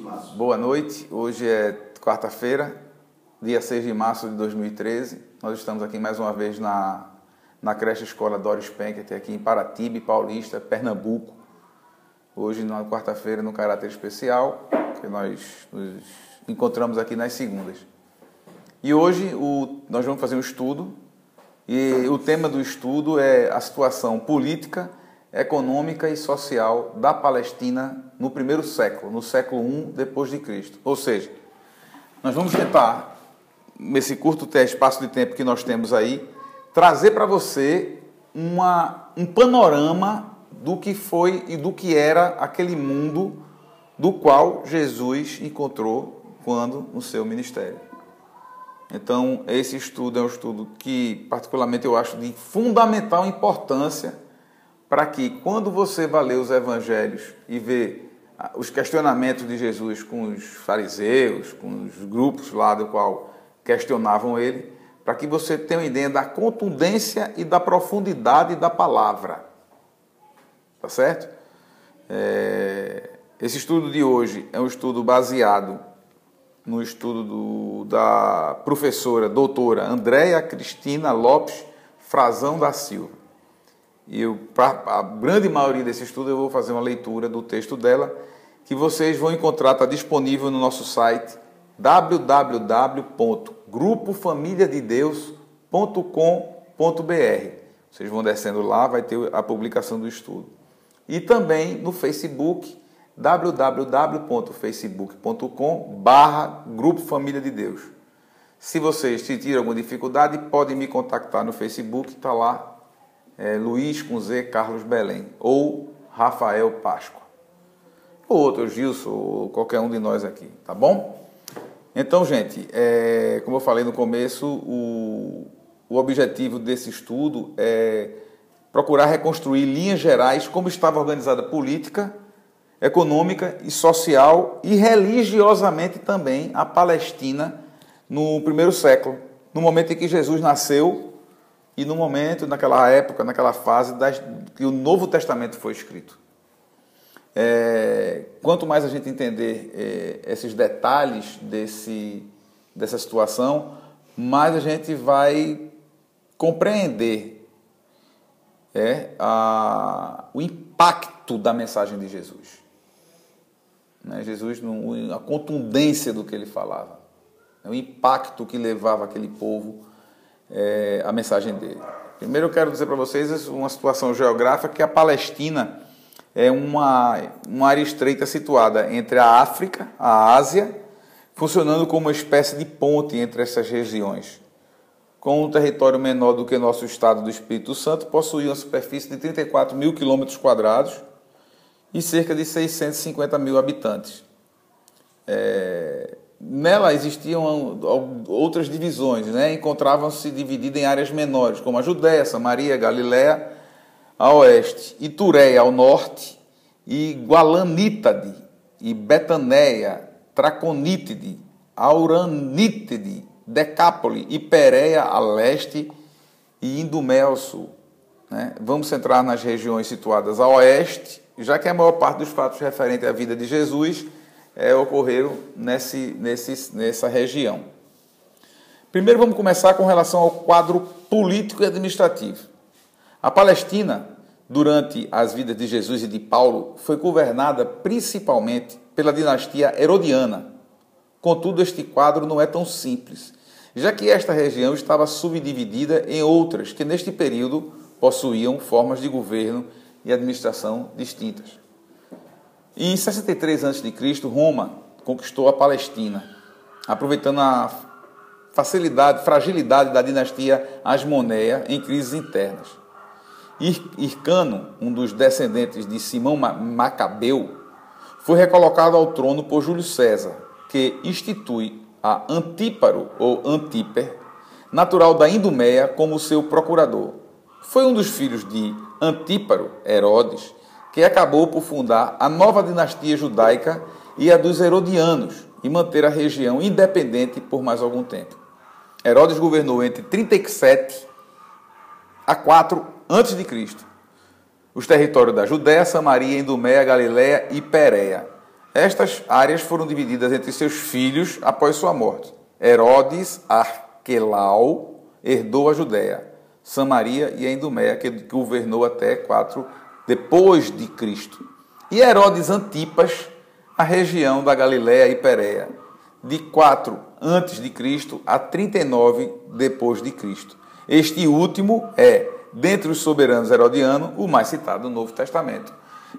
março. Boa noite, hoje é quarta-feira, dia 6 de março de 2013. Nós estamos aqui mais uma vez na creche escola Doris Pencket, aqui em Paratibe, Paulista, Pernambuco. Hoje, na quarta-feira, no caráter especial, que nós nos encontramos aqui nas segundas. E hoje nós vamos fazer um estudo, e o tema do estudo é a situação política, econômica e social da Palestina no primeiro século, no século I depois de Cristo. Ou seja, nós vamos tentar, nesse curto espaço de tempo que nós temos aí, trazer para você um panorama do que foi e do que era aquele mundo do qual Jesus encontrou quando no seu ministério. Então, esse estudo é um estudo que, particularmente, eu acho de fundamental importância para que, quando você vai ler os evangelhos e ver os questionamentos de Jesus com os fariseus, com os grupos lá do qual questionavam ele, para que você tenha uma ideia da contundência e da profundidade da palavra. Tá certo? Esse estudo de hoje é um estudo baseado no estudo da professora, doutora Andréia Cristina Lopes Frazão da Silva. E para a grande maioria desse estudo eu vou fazer uma leitura do texto dela, que vocês vão encontrar, está disponível no nosso site www.grupofamiliadedeus.com.br. Vocês vão descendo lá, vai ter a publicação do estudo. E também no Facebook, www.facebook.com/Grupo Família de Deus. Se vocês tiverem alguma dificuldade, podem me contactar no Facebook, está lá, Luiz com Z, Carlos Belém, ou Rafael Páscoa, ou outro Gilson, ou qualquer um de nós aqui, tá bom? Então, gente, como eu falei no começo, o objetivo desse estudo é procurar reconstruir em linhas gerais como estava organizada a política, econômica e social e religiosamente também a Palestina no primeiro século, no momento em que Jesus nasceu e no momento, naquela época, naquela fase que o Novo Testamento foi escrito. Quanto mais a gente entender esses detalhes dessa situação, mais a gente vai compreender o impacto da mensagem de Jesus. Jesus, a contundência do que ele falava, o impacto que levava aquele povo a mensagem dele. Primeiro eu quero dizer para vocês uma situação geográfica, que a Palestina é uma área estreita situada entre a África, a Ásia, funcionando como uma espécie de ponte entre essas regiões. Com um território menor do que nosso estado do Espírito Santo, possui uma superfície de 34 mil quilômetros quadrados e cerca de 650 mil habitantes. Nela existiam outras divisões, encontravam-se divididas em áreas menores, como a Judéia, Samaria, Galiléia a oeste, Itureia ao norte, e Gualanítade, e Betaneia, Traconítide, Auranítide, Decápole e Pérea a leste e Idumé ao sul. Vamos centrar nas regiões situadas a oeste, já que a maior parte dos fatos referentes à vida de Jesus ocorreram nessa região. Primeiro vamos começar com relação ao quadro político e administrativo. A Palestina, durante as vidas de Jesus e de Paulo, foi governada principalmente pela dinastia herodiana. Contudo, este quadro não é tão simples, já que esta região estava subdividida em outras que neste período possuíam formas de governo e administração distintas. Em 63 a.C., Roma conquistou a Palestina, aproveitando a fragilidade da dinastia Asmoneia em crises internas. Hircano, um dos descendentes de Simão Macabeu, foi recolocado ao trono por Júlio César, que institui a Antíparo, ou Antíper, natural da Idumeia, como seu procurador. Foi um dos filhos de Antíparo, Herodes, que acabou por fundar a nova dinastia judaica e a dos Herodianos, e manter a região independente por mais algum tempo. Herodes governou entre 37 a 4 a.C. os territórios da Judéia, Samaria, Idumeia, Galiléia e Pérea. Estas áreas foram divididas entre seus filhos após sua morte. Herodes Arquelau herdou a Judéia, Samaria e a Idumeia, que governou até 4 depois de Cristo. E Herodes Antipas, a região da Galiléia e Pérea, de 4 antes de Cristo a 39 depois de Cristo. Este último é, dentre os soberanos herodianos, o mais citado no Novo Testamento.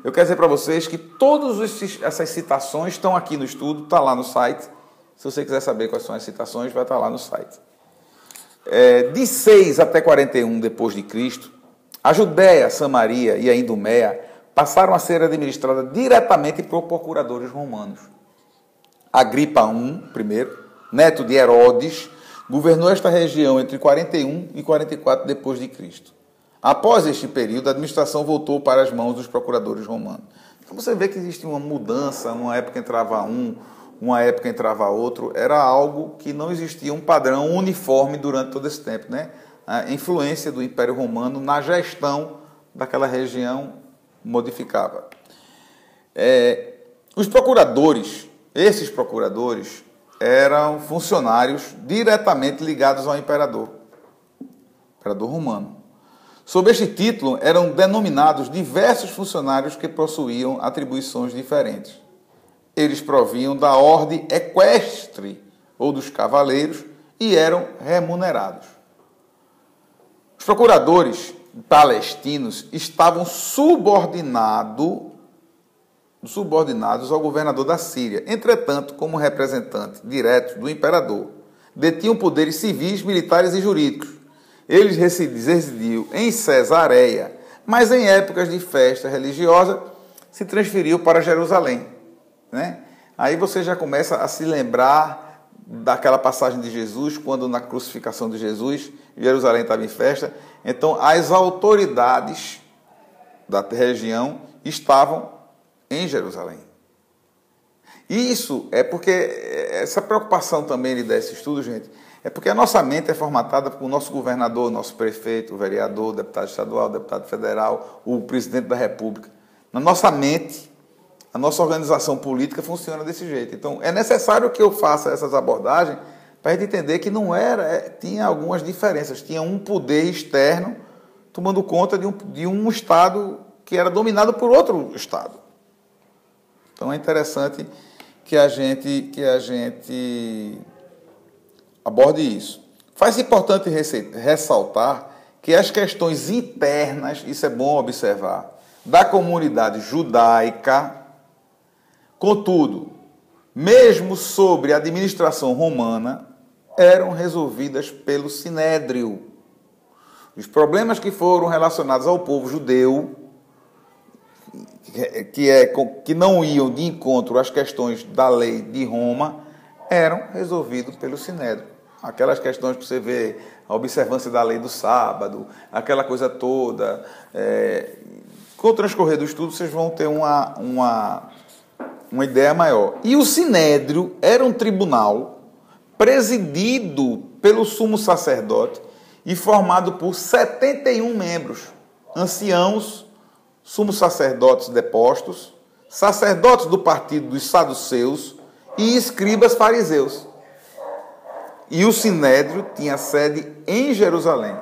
Eu quero dizer para vocês que todas essas citações estão aqui no estudo, está lá no site. Se você quiser saber quais são as citações, vai estar lá no site. De 6 até 41 depois de Cristo, a Judéia, Samaria e a Idumeia passaram a ser administradas diretamente por procuradores romanos. Agripa I, primeiro, neto de Herodes, governou esta região entre 41 e 44 depois de Cristo. Após este período, a administração voltou para as mãos dos procuradores romanos. Então você vê que existe uma mudança, uma época entrava um, uma época entrava outro, era algo que não existia um padrão uniforme durante todo esse tempo, né? A influência do Império Romano na gestão daquela região modificava. Os procuradores, esses procuradores, eram funcionários diretamente ligados ao imperador romano. Sob este título, eram denominados diversos funcionários que possuíam atribuições diferentes. Eles provinham da ordem equestre ou dos cavaleiros e eram remunerados. Os procuradores palestinos estavam subordinados ao governador da Síria. Entretanto, como representante direto do imperador, detinham poderes civis, militares e jurídicos. Eles residiam em Cesareia, mas em épocas de festa religiosa se transferiu para Jerusalém, né? Aí você já começa a se lembrar daquela passagem de Jesus, quando na crucificação de Jesus, Jerusalém estava em festa. Então, as autoridades da região estavam em Jerusalém. E isso é porque, essa preocupação também de dar esse estudo, gente, é porque a nossa mente é formatada por o nosso governador, nosso prefeito, o vereador, o deputado estadual, o deputado federal, o presidente da República. Na nossa mente, a nossa organização política funciona desse jeito. Então, é necessário que eu faça essas abordagens para a gente entender que não era, tinha algumas diferenças. Tinha um poder externo tomando conta de um Estado que era dominado por outro Estado. Então, é interessante que a gente aborde isso. Faz importante ressaltar que as questões internas, isso é bom observar, da comunidade judaica, contudo, mesmo sobre a administração romana, eram resolvidas pelo Sinédrio. Os problemas que foram relacionados ao povo judeu, que não iam de encontro às questões da lei de Roma, eram resolvidos pelo Sinédrio. Aquelas questões que você vê, a observância da lei do sábado, aquela coisa toda. Com o transcorrer do estudo, vocês vão ter uma ideia maior. E o Sinédrio era um tribunal presidido pelo sumo sacerdote e formado por 71 membros, anciãos, sumos sacerdotes depostos, sacerdotes do partido dos saduceus e escribas fariseus. E o Sinédrio tinha sede em Jerusalém.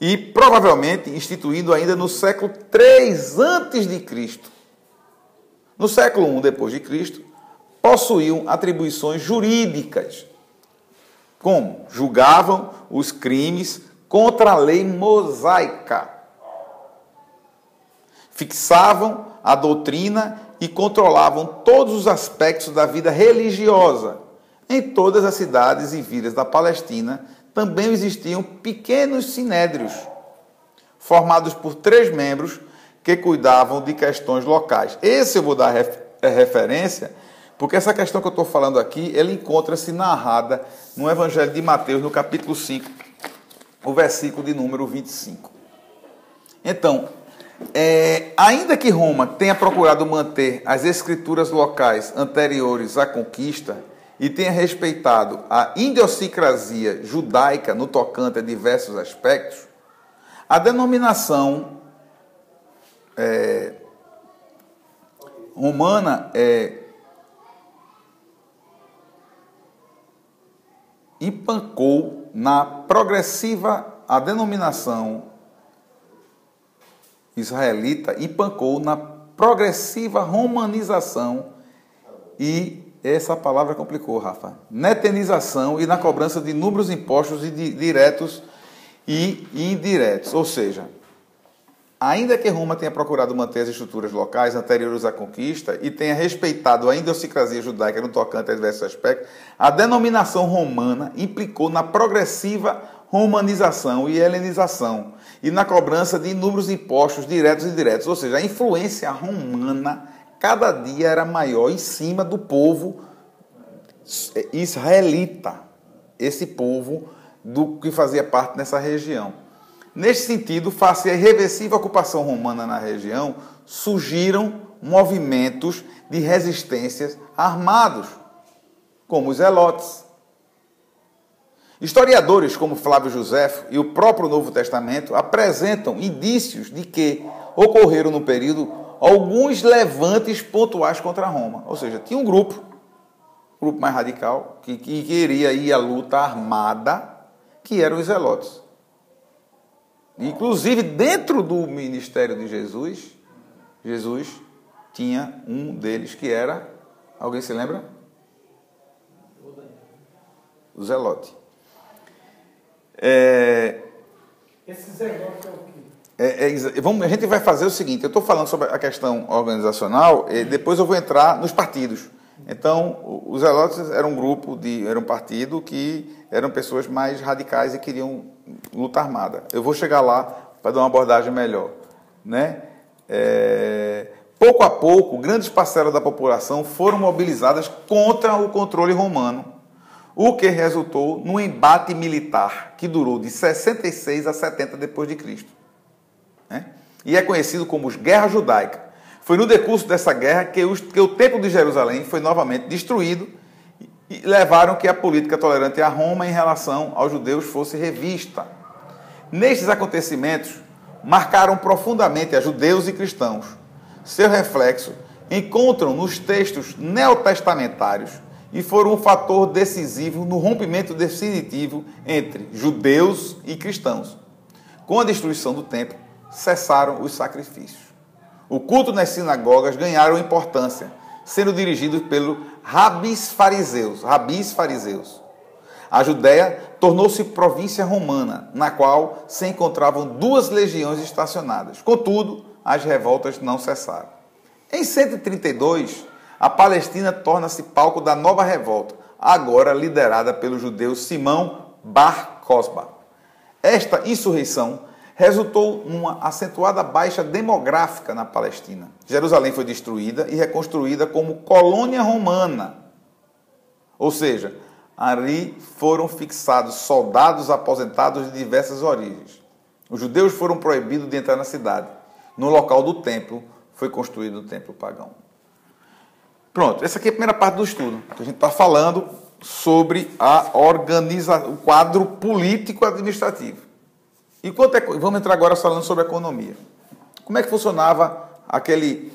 E provavelmente instituído ainda no século 3 a.C. No século 1 depois de Cristo, possuíam atribuições jurídicas, como julgavam os crimes contra a lei mosaica, fixavam a doutrina e controlavam todos os aspectos da vida religiosa. Em todas as cidades e vilas da Palestina também existiam pequenos sinédrios, formados por 3 membros que cuidavam de questões locais. Esse eu vou dar referência, porque essa questão que eu estou falando aqui, ela encontra-se narrada no Evangelho de Mateus, no capítulo 5, o versículo de número 25. Então, ainda que Roma tenha procurado manter as escrituras locais anteriores à conquista e tenha respeitado a idiosincrasia judaica no tocante a diversos aspectos, a denominação romana empancou na progressiva, a denominação israelita empancou na progressiva romanização e essa palavra complicou, Rafa, netenização e na cobrança de inúmeros impostos diretos e indiretos, ou seja, ainda que Roma tenha procurado manter as estruturas locais anteriores à conquista e tenha respeitado a idiosincrasia judaica no tocante a diversos aspectos, a denominação romana implicou na progressiva romanização e helenização e na cobrança de inúmeros impostos diretos e indiretos, ou seja, a influência romana cada dia era maior em cima do povo israelita, esse povo que fazia parte dessa região. Neste sentido, face à irreversível ocupação romana na região, surgiram movimentos de resistências armados, como os zelotes. Historiadores como Flávio Joséfo e o próprio Novo Testamento apresentam indícios de que ocorreram no período alguns levantes pontuais contra Roma. Ou seja, tinha um grupo mais radical, que queria ir à luta armada, que eram os zelotes. Inclusive, dentro do ministério de Jesus tinha um deles que era, alguém se lembra? O zelote. Esse zelote é o quê? A gente vai fazer o seguinte, eu estou falando sobre a questão organizacional, e depois eu vou entrar nos partidos. Então, os zelotes eram um partido que eram pessoas mais radicais e queriam luta armada. Eu vou chegar lá para dar uma abordagem melhor, né? Pouco a pouco, grandes parcelas da população foram mobilizadas contra o controle romano, o que resultou num embate militar que durou de 66 a 70 depois de Cristo, né? E é conhecido como Guerra Judaica. Foi no decurso dessa guerra que o Templo de Jerusalém foi novamente destruído e levaram que a política tolerante a Roma em relação aos judeus fosse revista. Nestes acontecimentos, marcaram profundamente a judeus e cristãos. Seu reflexo encontram nos textos neotestamentários e foram um fator decisivo no rompimento definitivo entre judeus e cristãos. Com a destruição do templo, cessaram os sacrifícios. O culto nas sinagogas ganharam importância, sendo dirigidos pelos rabis fariseus. A Judéia tornou-se província romana, na qual se encontravam 2 legiões estacionadas. Contudo, as revoltas não cessaram. Em 132, a Palestina torna-se palco da nova revolta, agora liderada pelo judeu Simão Bar Cosba. Esta insurreição resultou numa acentuada baixa demográfica na Palestina. Jerusalém foi destruída e reconstruída como colônia romana. Ou seja, ali foram fixados soldados aposentados de diversas origens. Os judeus foram proibidos de entrar na cidade. No local do templo foi construído o templo pagão. Pronto, essa aqui é a primeira parte do estudo. A gente está falando sobre o quadro político-administrativo. Vamos entrar agora falando sobre a economia. Como é que funcionava aquele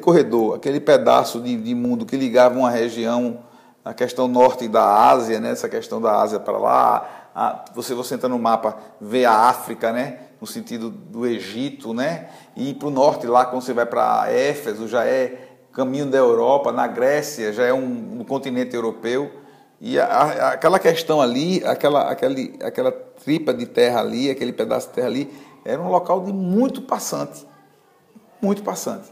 corredor, aquele pedaço de mundo que ligava uma região, a questão norte da Ásia, né? Essa questão da Ásia para lá, você entra no mapa, vê a África, né? No sentido do Egito, né? E para o norte lá, quando você vai para Éfeso, já é caminho da Europa, na Grécia já é um continente europeu. E aquela questão ali, aquela tripa de terra ali, aquele pedaço de terra ali, era um local de muito passante. Muito passante.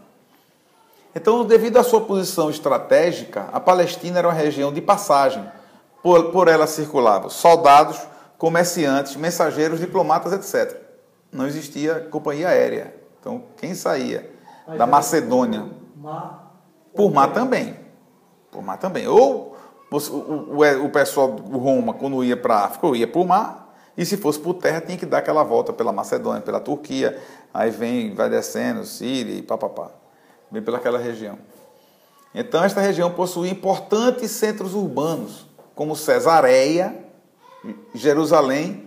Então, devido à sua posição estratégica, a Palestina era uma região de passagem. Por ela circulavam soldados, comerciantes, mensageiros, diplomatas, etc. Não existia companhia aérea. Então, quem saía da Macedônia... Por mar também. Por mar também. Ou... O pessoal de Roma, quando ia para a África, ia por mar, e se fosse por terra, tinha que dar aquela volta pela Macedônia, pela Turquia, aí vai descendo, Síria e papapá, vem pelaquela região. Então, esta região possuía importantes centros urbanos, como Cesareia, Jerusalém,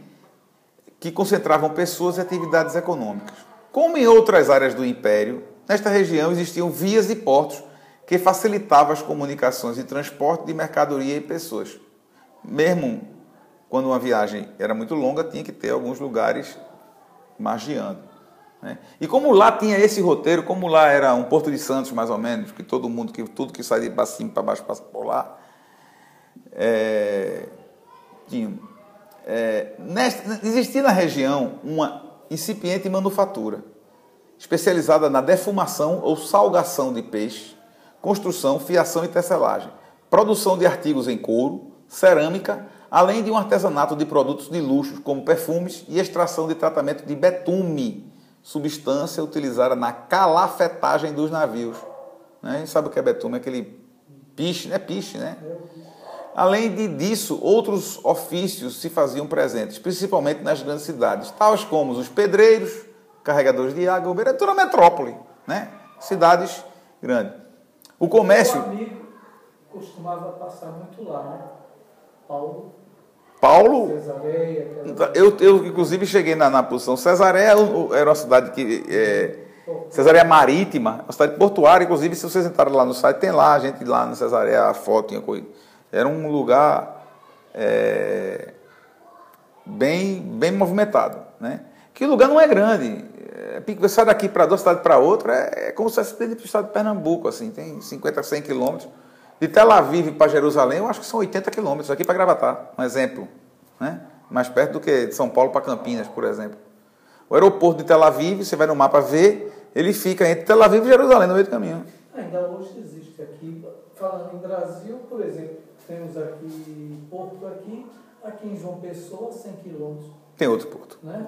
que concentravam pessoas e atividades econômicas. Como em outras áreas do Império, nesta região existiam vias e portos que facilitava as comunicações e transporte de mercadoria e pessoas. Mesmo quando uma viagem era muito longa, tinha que ter alguns lugares margeando, né? E como lá tinha esse roteiro, como lá era um Porto de Santos, mais ou menos, que todo mundo, que tudo que saía para cima, para baixo, passa por lá, existia na região uma incipiente manufatura, especializada na defumação ou salgação de peixe, construção, fiação e tecelagem, produção de artigos em couro, cerâmica, além de um artesanato de produtos de luxo, como perfumes e extração de tratamento de betume, substância utilizada na calafetagem dos navios. Né? A gente sabe o que é betume, é aquele piche, né? Piche, né? Além disso, outros ofícios se faziam presentes, principalmente nas grandes cidades, tais como os pedreiros, carregadores de água, era toda a metrópole, né? Cidades grandes. O comércio... Meu amigo costumava passar muito lá, né? Paulo? Cesareia. Eu inclusive, cheguei na posição Cesareia, era uma cidade que... Cesareia Marítima, uma cidade portuária, inclusive, se vocês entrarem lá no site, tem lá, a gente lá no Cesareia, a foto tinha coisa. Era um lugar bem movimentado, né? Que o lugar não é grande. Você sai daqui para uma cidade para outra, é como se fosse para o estado de Pernambuco, assim, tem 50, 100 quilômetros. De Tel Aviv para Jerusalém, eu acho que são 80 quilômetros, aqui para Gravatá, um exemplo, né? Mais perto do que de São Paulo para Campinas, por exemplo. O aeroporto de Tel Aviv, você vai no mapa ver, ele fica entre Tel Aviv e Jerusalém, no meio do caminho. Ainda hoje existe aqui, falando em Brasil, por exemplo, temos aqui Porto aqui em João Pessoa, 100 quilômetros. Tem outro porto. Né?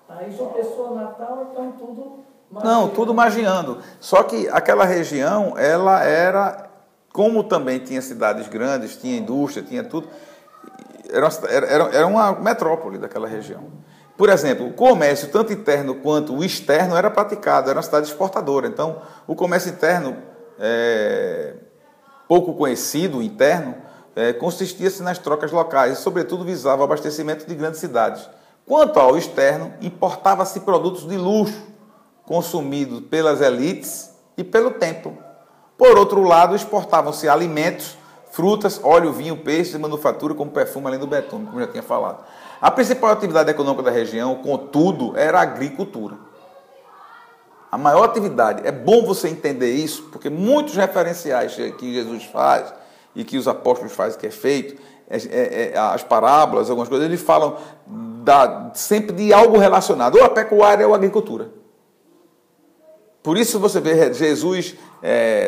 Aí João Pessoa, Natal, então tudo margeando. Não, tudo margeando. Só que aquela região, ela era, como também tinha cidades grandes, tinha indústria, tinha tudo, era uma metrópole daquela região. Por exemplo, o comércio, tanto interno quanto o externo, era praticado, era uma cidade exportadora. Então, o comércio interno, pouco conhecido, interno, consistia-se nas trocas locais e, sobretudo, visava o abastecimento de grandes cidades. Quanto ao externo, importava-se produtos de luxo, consumidos pelas elites e pelo templo. Por outro lado, exportavam-se alimentos, frutas, óleo, vinho, peixe, manufatura, como perfume, além do betume, como já tinha falado. A principal atividade econômica da região, contudo, era a agricultura. A maior atividade, é bom você entender isso, porque muitos referenciais que Jesus faz e que os apóstolos fazem, que é feito, as parábolas, algumas coisas, eles falam sempre de algo relacionado, ou a pecuária ou a agricultura. Por isso você vê Jesus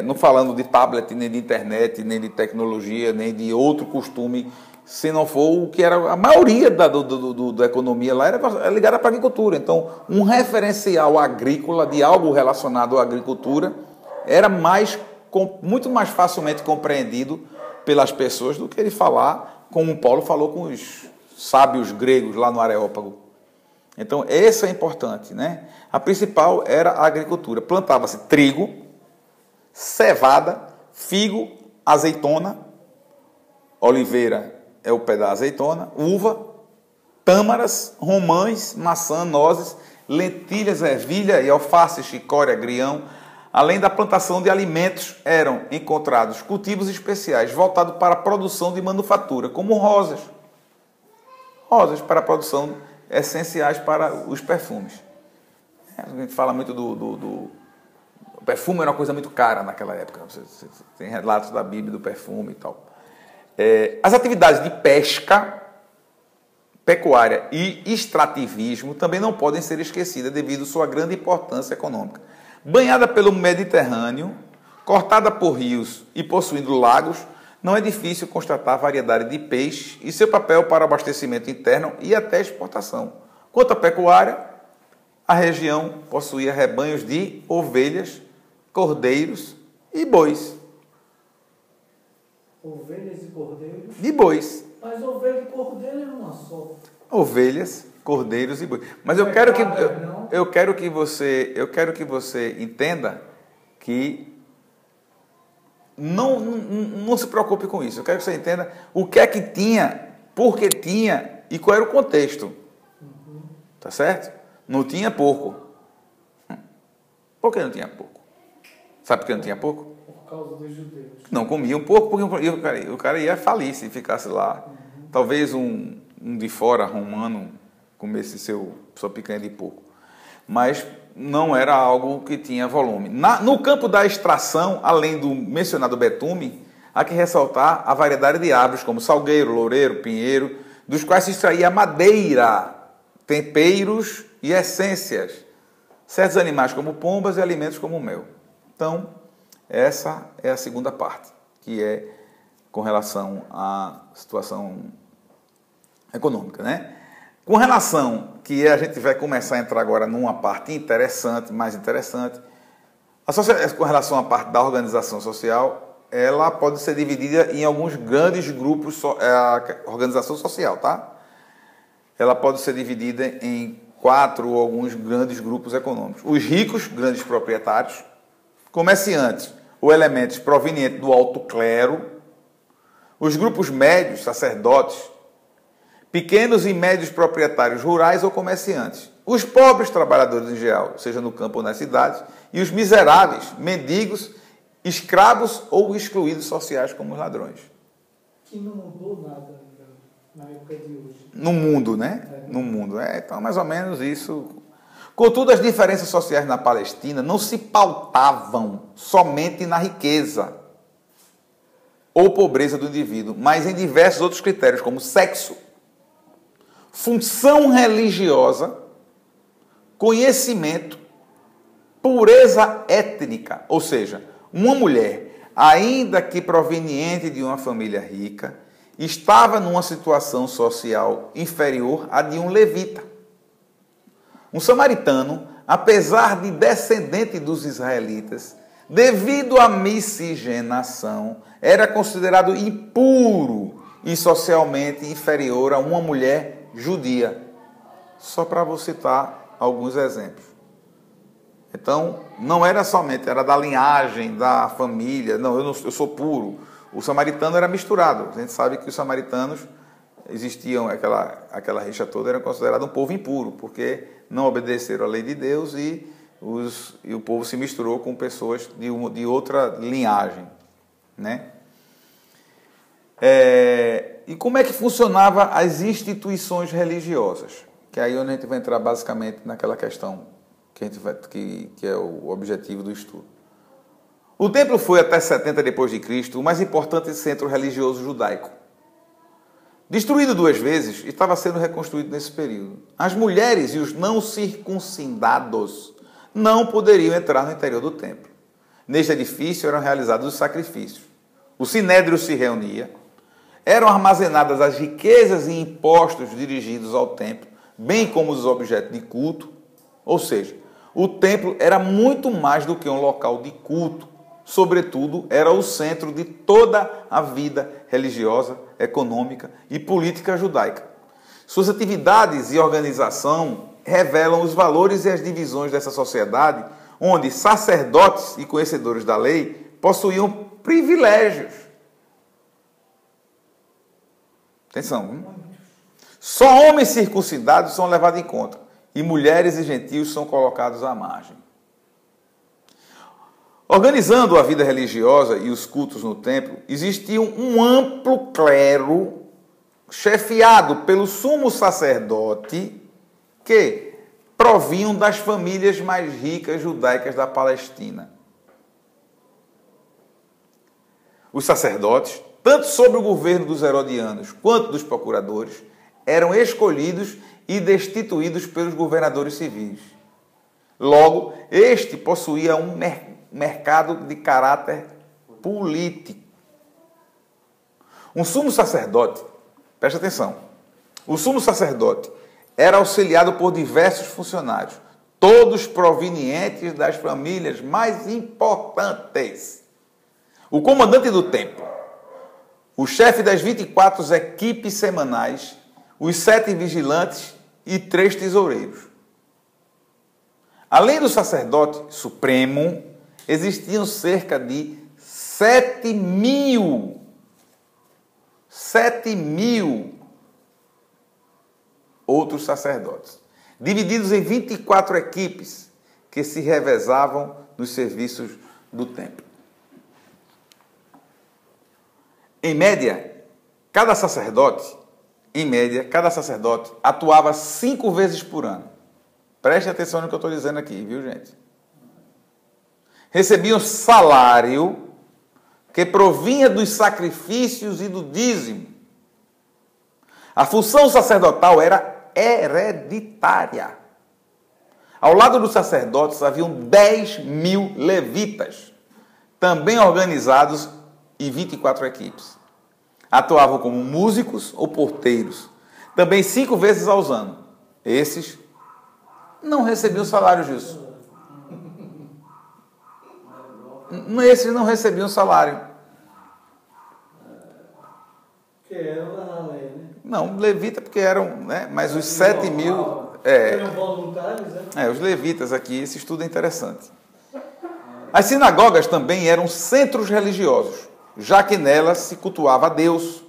não falando de tablet, nem de internet, nem de tecnologia, nem de outro costume, se não for o que era a maioria da economia lá, era ligada para a agricultura. Então, um referencial agrícola de algo relacionado à agricultura era muito mais facilmente compreendido pelas pessoas do que ele falar, como Paulo falou com os sábios gregos lá no Areópago. Então, essa é importante, né? A principal era a agricultura. Plantava-se trigo, cevada, figo, azeitona, oliveira é o pé da azeitona, uva, tâmaras, romães, maçã, nozes, lentilhas, ervilha e alface, chicória, agrião. Além da plantação de alimentos, eram encontrados cultivos especiais voltados para a produção de manufatura, como rosas. Rosas para a produção essenciais para os perfumes. A gente fala muito do perfume, era uma coisa muito cara naquela época. Você tem relatos da Bíblia do perfume e tal. As atividades de pesca, pecuária e extrativismo também não podem ser esquecidas devido à sua grande importância econômica. Banhada pelo Mediterrâneo, cortada por rios e possuindo lagos, não é difícil constatar a variedade de peixes e seu papel para abastecimento interno e até exportação. Quanto à pecuária, a região possuía rebanhos de ovelhas, cordeiros e bois. Ovelhas e cordeiros? De bois. Mas ovelha e cordeiro é uma só. Ovelhas, cordeiros e bois. Mas eu quero que você entenda que não se preocupe com isso. Eu quero que você entenda o que é que tinha, por que tinha e qual era o contexto. Tá certo? Não tinha porco. Por que não tinha porco? Sabe por que não tinha porco? Por causa dos judeus. Não comiam porco porque o cara ia falir se ficasse lá. Talvez um de fora, romano, comesse sua picanha de porco. Mas não era algo que tinha volume. No campo da extração, além do mencionado betume, há que ressaltar a variedade de árvores, como salgueiro, loureiro, pinheiro, dos quais se extraía madeira, temperos e essências, certos animais como pombas e alimentos como mel. Então, essa é a segunda parte, que é com relação à situação econômica, né? Com relação, que a gente vai começar a entrar agora numa parte interessante, mais interessante, com relação à parte da organização social, ela pode ser dividida em alguns grandes grupos, a organização social, tá? Ela pode ser dividida em 4 ou alguns grandes grupos econômicos. Os ricos, grandes proprietários, comerciantes ou elementos provenientes do alto clero, os grupos médios, sacerdotes, pequenos e médios proprietários rurais ou comerciantes, os pobres trabalhadores em geral, seja no campo ou nas cidades, e os miseráveis, mendigos, escravos ou excluídos sociais como os ladrões. Que não mudou nada na época de hoje. No mundo, né? No mundo. Então, mais ou menos isso. Contudo, as diferenças sociais na Palestina não se pautavam somente na riqueza ou pobreza do indivíduo, mas em diversos outros critérios, como sexo, função religiosa, conhecimento, pureza étnica, ou seja, uma mulher, ainda que proveniente de uma família rica, estava numa situação social inferior à de um levita. Um samaritano, apesar de descendente dos israelitas, devido à miscigenação, era considerado impuro e socialmente inferior a uma mulher judia. Só para vou citar alguns exemplos. Então, não era somente, era da linhagem, da família. Não, eu sou puro. O samaritano era misturado. A gente sabe que os samaritanos existiam, aquela rixa toda, era considerado um povo impuro, porque não obedeceram à lei de Deus e o povo se misturou com pessoas de outra linhagem, né? E como é que funcionavam as instituições religiosas? Que aí onde a gente vai entrar basicamente naquela questão que é o objetivo do estudo. O templo foi até 70 depois de Cristo o mais importante centro religioso judaico. Destruído 2 vezes, estava sendo reconstruído nesse período. As mulheres e os não circuncidados não poderiam entrar no interior do templo. Neste edifício eram realizados os sacrifícios. O sinédrio se reunia, eram armazenadas as riquezas e impostos dirigidos ao templo, bem como os objetos de culto. Ou seja, o templo era muito mais do que um local de culto. Sobretudo, era o centro de toda a vida religiosa, econômica e política judaica. Suas atividades e organização revelam os valores e as divisões dessa sociedade, onde sacerdotes e conhecedores da lei possuíam privilégios. Atenção, hein? Só homens circuncidados são levados em conta, e mulheres e gentios são colocados à margem. Organizando a vida religiosa e os cultos no templo, existia um amplo clero chefiado pelo sumo sacerdote que provinham das famílias mais ricas judaicas da Palestina. Os sacerdotes, tanto sob o governo dos herodianos quanto dos procuradores, eram escolhidos e destituídos pelos governadores civis. Logo, este possuía um mercado de caráter político. Um sumo sacerdote, presta atenção, o sumo sacerdote era auxiliado por diversos funcionários, todos provenientes das famílias mais importantes. O comandante do templo, o chefe das 24 equipes semanais, os 7 vigilantes e 3 tesoureiros. Além do sacerdote supremo, existiam cerca de 7 mil outros sacerdotes, divididos em 24 equipes que se revezavam nos serviços do templo. Em média, cada sacerdote atuava 5 vezes por ano. Preste atenção no que eu estou dizendo aqui, viu, gente? Recebiam salário que provinha dos sacrifícios e do dízimo. A função sacerdotal era hereditária. Ao lado dos sacerdotes haviam 10.000 levitas, também organizados em 24 equipes. Atuavam como músicos ou porteiros, também 5 vezes ao ano. Esses não recebiam salário disso. Esses não recebiam salário. Que eram na lei, né? Não, levita porque eram, né? Mas os 7.000... Eram voluntários, né? Os levitas aqui, esse estudo é interessante. As sinagogas também eram centros religiosos, já que nelas se cultuava a Deus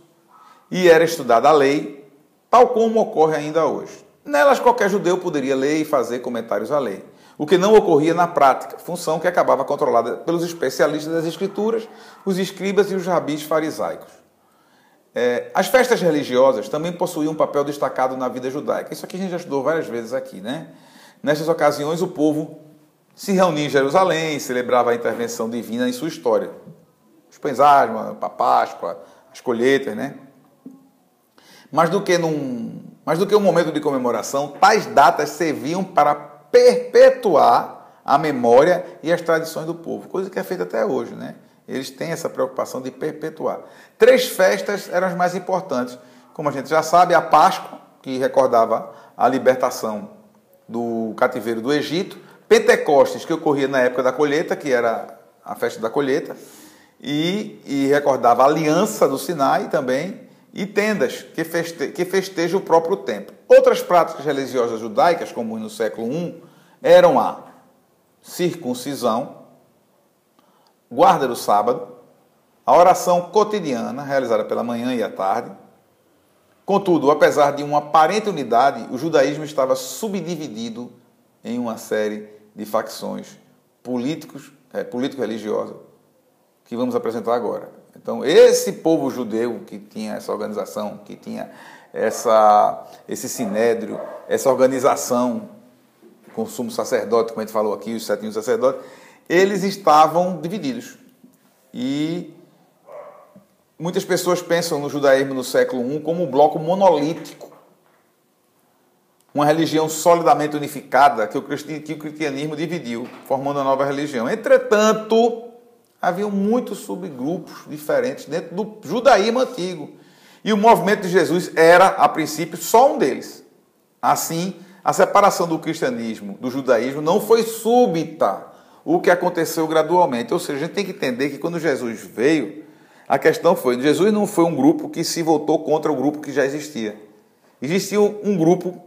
e era estudada a lei, tal como ocorre ainda hoje. Nelas qualquer judeu poderia ler e fazer comentários à lei, o que não ocorria na prática, função que acabava controlada pelos especialistas das escrituras, os escribas e os rabis farisaicos. As festas religiosas também possuíam um papel destacado na vida judaica. Isso aqui a gente já estudou várias vezes aqui, né? Nessas ocasiões, o povo se reunia em Jerusalém, celebrava a intervenção divina em sua história. Os pães asmos, a Páscoa, as colheitas, né? Mais do que um momento de comemoração, tais datas serviam para perpetuar a memória e as tradições do povo, coisa que é feita até hoje, né? Eles têm essa preocupação de perpetuar. 3 festas eram as mais importantes. Como a gente já sabe, a Páscoa, que recordava a libertação do cativeiro do Egito. Pentecostes, que ocorria na época da colheita, que era a festa da colheita. E recordava a aliança do Sinai também. E tendas, que festeja o próprio templo. Outras práticas religiosas judaicas, como no século I, eram a circuncisão, guarda do sábado, a oração cotidiana, realizada pela manhã e à tarde. Contudo, apesar de uma aparente unidade, o judaísmo estava subdividido em uma série de facções político-religiosas, que vamos apresentar agora. Então, esse povo judeu que tinha essa organização, que tinha esse sinédrio, essa organização com o sumo sacerdote, como a gente falou aqui, os 7 sacerdotes, eles estavam divididos. E muitas pessoas pensam no judaísmo no século I como um bloco monolítico, uma religião solidamente unificada que o cristianismo dividiu, formando uma nova religião. Entretanto, haviam muitos subgrupos diferentes dentro do judaísmo antigo. E o movimento de Jesus era, a princípio, só um deles. Assim, a separação do cristianismo do judaísmo não foi súbita, o que aconteceu gradualmente. Ou seja, a gente tem que entender que quando Jesus veio, a questão foi, Jesus não foi um grupo que se voltou contra o grupo que já existia. Existia um grupo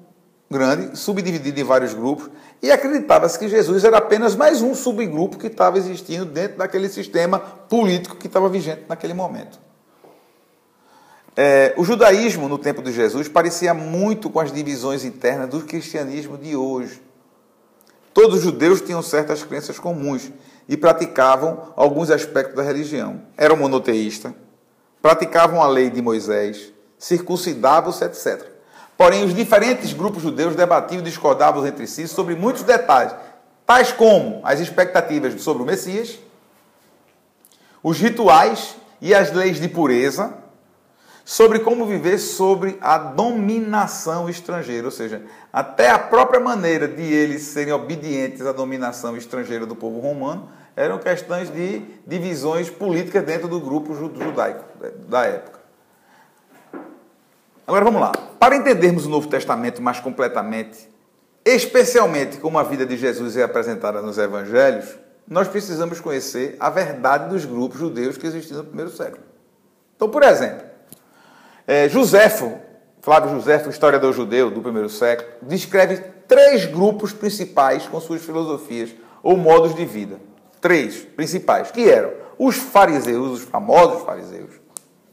grande, subdividido em vários grupos, e acreditava-se que Jesus era apenas mais um subgrupo que estava existindo dentro daquele sistema político que estava vigente naquele momento. O judaísmo, no tempo de Jesus, parecia muito com as divisões internas do cristianismo de hoje. Todos os judeus tinham certas crenças comuns e praticavam alguns aspectos da religião. Eram monoteístas, praticavam a lei de Moisés, circuncidavam-se, etc. Porém, os diferentes grupos judeus debatiam e discordavam entre si sobre muitos detalhes, tais como as expectativas sobre o Messias, os rituais e as leis de pureza, sobre como viver sobre a dominação estrangeira, ou seja, até a própria maneira de eles serem obedientes à dominação estrangeira do povo romano eram questões de divisões políticas dentro do grupo judaico da época. Agora vamos lá. Para entendermos o Novo Testamento mais completamente, especialmente como a vida de Jesus é apresentada nos Evangelhos, nós precisamos conhecer a verdade dos grupos judeus que existiam no primeiro século. Então, por exemplo, Flávio Joséfo, historiador judeu do primeiro século, descreve 3 grupos principais com suas filosofias ou modos de vida. 3 principais, que eram os fariseus, os famosos fariseus,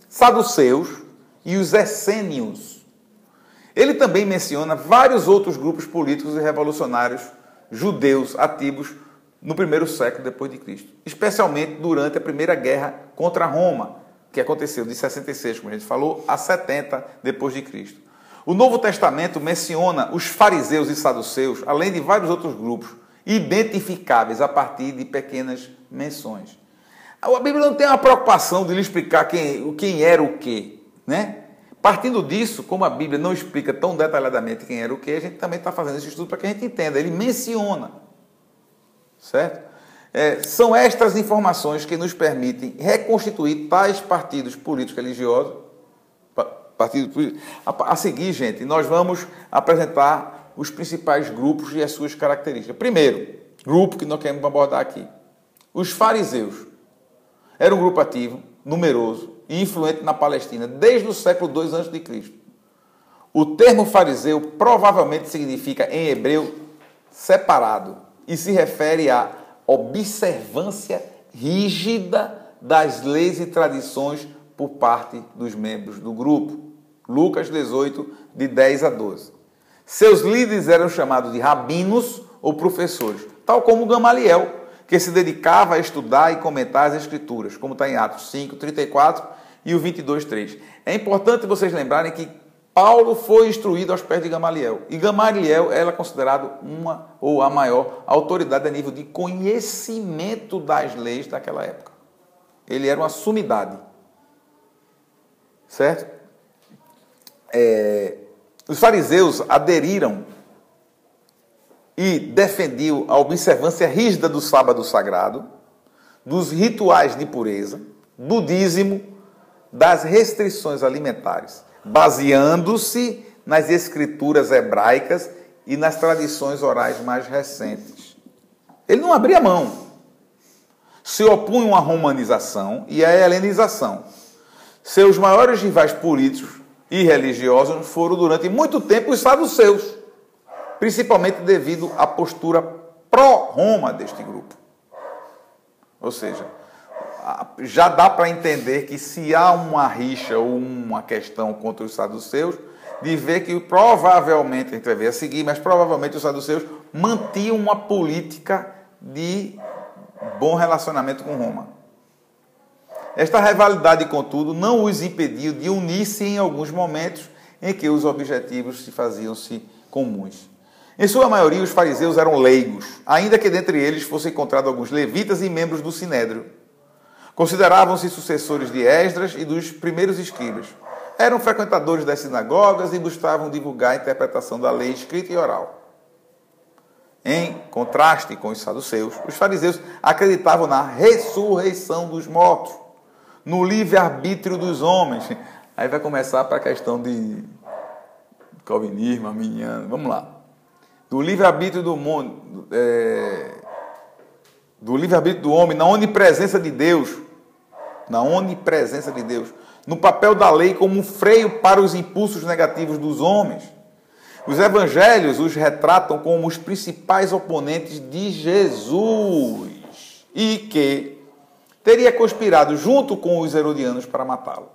saduceus e os essênios. Ele também menciona vários outros grupos políticos e revolucionários judeus ativos no primeiro século depois de Cristo, especialmente durante a primeira guerra contra Roma, que aconteceu de 66, como a gente falou, a 70 depois de Cristo. O Novo Testamento menciona os fariseus e saduceus, além de vários outros grupos, identificáveis a partir de pequenas menções. A Bíblia não tem uma preocupação de lhe explicar quem era o quê, né? Partindo disso, como a Bíblia não explica tão detalhadamente quem era o quê, a gente também está fazendo esse estudo para que a gente entenda. Ele menciona, certo? São estas informações que nos permitem reconstituir tais partidos políticos religiosos. A seguir, gente, nós vamos apresentar os principais grupos e as suas características. Primeiro, grupo que nós queremos abordar aqui. Os fariseus. Era um grupo ativo, numeroso e influente na Palestina desde o século II a.C. O termo fariseu provavelmente significa, em hebreu, separado, e se refere à observância rígida das leis e tradições por parte dos membros do grupo. Lucas 18, de 10 a 12. Seus líderes eram chamados de rabinos ou professores, tal como Gamaliel, que se dedicava a estudar e comentar as Escrituras, como está em Atos 5, 34 e o 22, 3. É importante vocês lembrarem que Paulo foi instruído aos pés de Gamaliel. E Gamaliel era considerado uma ou a maior autoridade a nível de conhecimento das leis daquela época. Ele era uma sumidade. Certo? Os fariseus aderiram e defendiam a observância rígida do sábado sagrado, dos rituais de pureza, do dízimo, das restrições alimentares, baseando-se nas escrituras hebraicas e nas tradições orais mais recentes. Ele não abria mão. Se opunham à romanização e à helenização. Seus maiores rivais políticos e religiosos foram durante muito tempo os saduceus, principalmente devido à postura pró-Roma deste grupo. Ou seja, já dá para entender que se há uma rixa ou uma questão contra os saduceus, de ver que provavelmente, a gente vai ver a seguir, mas provavelmente os saduceus mantinham uma política de bom relacionamento com Roma. Esta rivalidade, contudo, não os impediu de unir-se em alguns momentos em que os objetivos se faziam-se comuns. Em sua maioria, os fariseus eram leigos, ainda que dentre eles fossem encontrados alguns levitas e membros do Sinédrio. Consideravam-se sucessores de Esdras e dos primeiros escribas. Eram frequentadores das sinagogas e buscavam divulgar a interpretação da lei escrita e oral. Em contraste com os saduceus, os fariseus acreditavam na ressurreição dos mortos, no livre-arbítrio dos homens. Aí vai começar para a questão de calvinismo, arminiano. Vamos lá. Do livre-arbítrio do livre-arbítrio do homem, na onipresença de Deus, no papel da lei como um freio para os impulsos negativos dos homens. Os evangelhos os retratam como os principais oponentes de Jesus e que teria conspirado junto com os herodianos para matá-lo.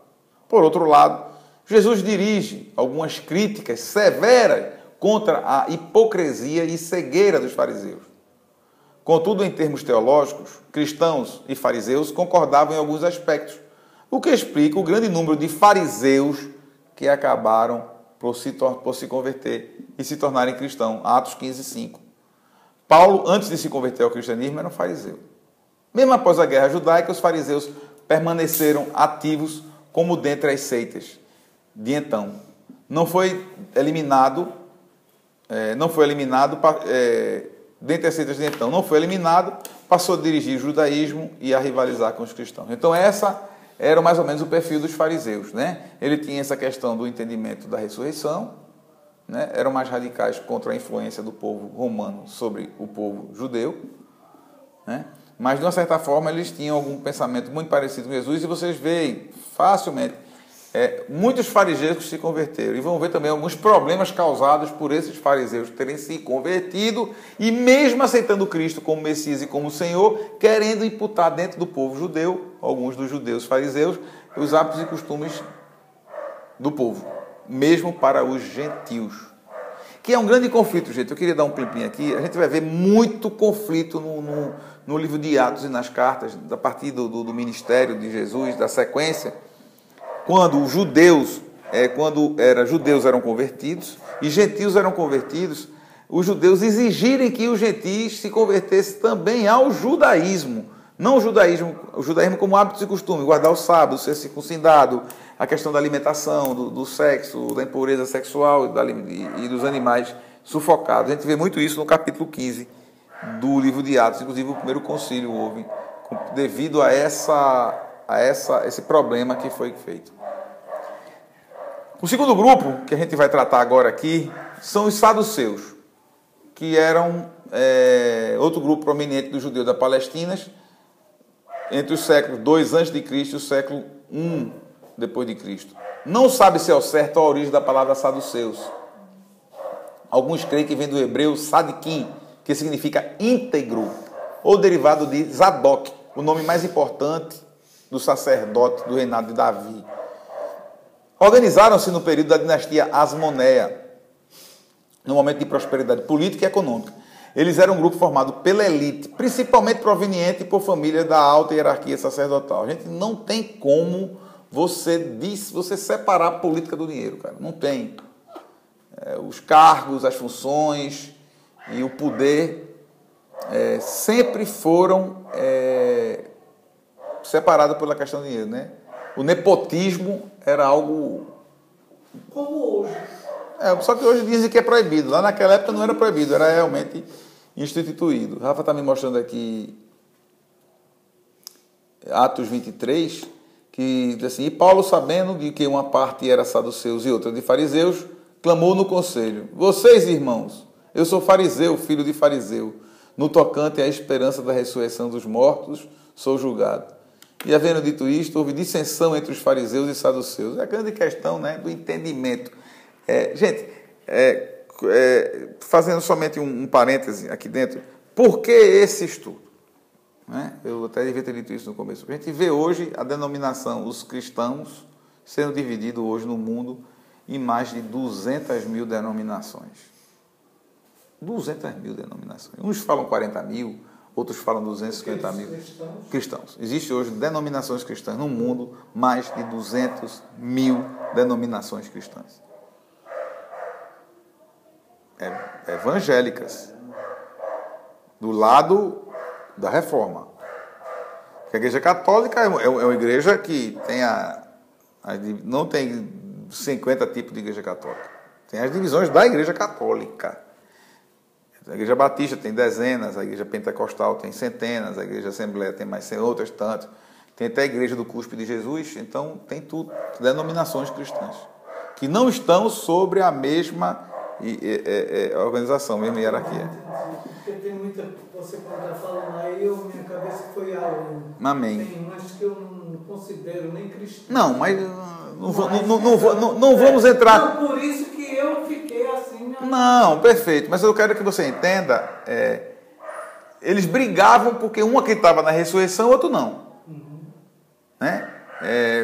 Por outro lado, Jesus dirige algumas críticas severas contra a hipocrisia e cegueira dos fariseus. Contudo, em termos teológicos, cristãos e fariseus concordavam em alguns aspectos, o que explica o grande número de fariseus que acabaram por se converter e se tornarem cristãos. Atos 15, 5. Paulo, antes de se converter ao cristianismo, era um fariseu. Mesmo após a guerra judaica, os fariseus permaneceram ativos como dentre as seitas de então. Não foi eliminado, dentre as seitas de então, não foi eliminado, passou a dirigir o judaísmo e a rivalizar com os cristãos. Então essa era mais ou menos o perfil dos fariseus, né? Ele tinha essa questão do entendimento da ressurreição, né? Eram mais radicais contra a influência do povo romano sobre o povo judeu, né? Mas, de uma certa forma, eles tinham algum pensamento muito parecido com Jesus, e vocês veem facilmente muitos fariseus que se converteram, e vão ver também alguns problemas causados por esses fariseus terem se convertido e, mesmo aceitando Cristo como Messias e como Senhor, querendo imputar dentro do povo judeu, alguns dos judeus fariseus, os hábitos e costumes do povo, mesmo para os gentios. que é um grande conflito, gente. Eu queria dar um clipinho aqui. A gente vai ver muito conflito no livro de Atos e nas cartas, a partir do ministério de Jesus, da sequência, quando os judeus, judeus eram convertidos e gentios eram convertidos, os judeus exigirem que os gentios se convertessem também ao judaísmo. Não o judaísmo como hábitos e costumes, guardar o sábado, ser circuncidado, a questão da alimentação, do sexo, da impureza sexual e dos animais sufocados. A gente vê muito isso no capítulo 15 do livro de Atos, inclusive o primeiro concílio houve, devido a esse problema que foi feito. O segundo grupo que a gente vai tratar agora aqui são os saduceus, que eram outro grupo prominente dos judeus da Palestina, entre os séculos 2 a.C. e o século 1 depois de Cristo. Não sabe-se ao certo a origem da palavra saduceus. Alguns creem que vem do hebreu sadikim, que significa íntegro, ou derivado de Zadok, o nome mais importante do sacerdote do reinado de Davi. Organizaram-se no período da dinastia Asmoneia, no momento de prosperidade política e econômica. Eles eram um grupo formado pela elite, principalmente proveniente por famílias da alta hierarquia sacerdotal. A gente não tem como você separar a política do dinheiro, cara. Não tem. Os cargos, as funções e o poder sempre foram separados pela questão do dinheiro, né? O nepotismo era algo... Como hoje. Só que hoje dizem que é proibido. Lá naquela época não era proibido, era realmente instituído. Rafa está me mostrando aqui Atos 23, que diz assim: e Paulo, sabendo de que uma parte era saduceus e outra de fariseus, clamou no conselho: vocês, irmãos, eu sou fariseu, filho de fariseu. No tocante à esperança da ressurreição dos mortos, sou julgado. E havendo dito isto, houve dissensão entre os fariseus e saduceus. É a grande questão, né, do entendimento. Fazendo somente um parêntese aqui dentro, por que esse estudo? Eu até devia ter dito isso no começo. A gente vê hoje a denominação, os cristãos, sendo dividido hoje no mundo em mais de 200 mil denominações. 200 mil denominações. Uns falam 40 mil, outros falam 250 mil. Cristãos. Existem hoje denominações cristãs no mundo, mais de 200 mil denominações cristãs. Evangélicas, do lado da reforma. Porque a Igreja Católica é uma igreja que tem não tem 50 tipos de Igreja Católica. Tem as divisões da Igreja Católica. A Igreja Batista tem dezenas, a Igreja Pentecostal tem centenas, a Igreja Assembleia tem mais outras tantas. Tem até a Igreja do Cuspe de Jesus, então tem tudo, denominações cristãs, que não estão sobre a mesma organização, mesma hierarquia. Porque tem muita... Você quando está falando aí, minha cabeça foi algo. Amém. Tem umas que eu não considero nem cristã. Não, mas não vamos entrar... Não, por isso que eu fiquei assim... Não, perfeito. Mas eu quero que você entenda... eles brigavam porque um acreditava na ressurreição, outro não. Uhum. Né?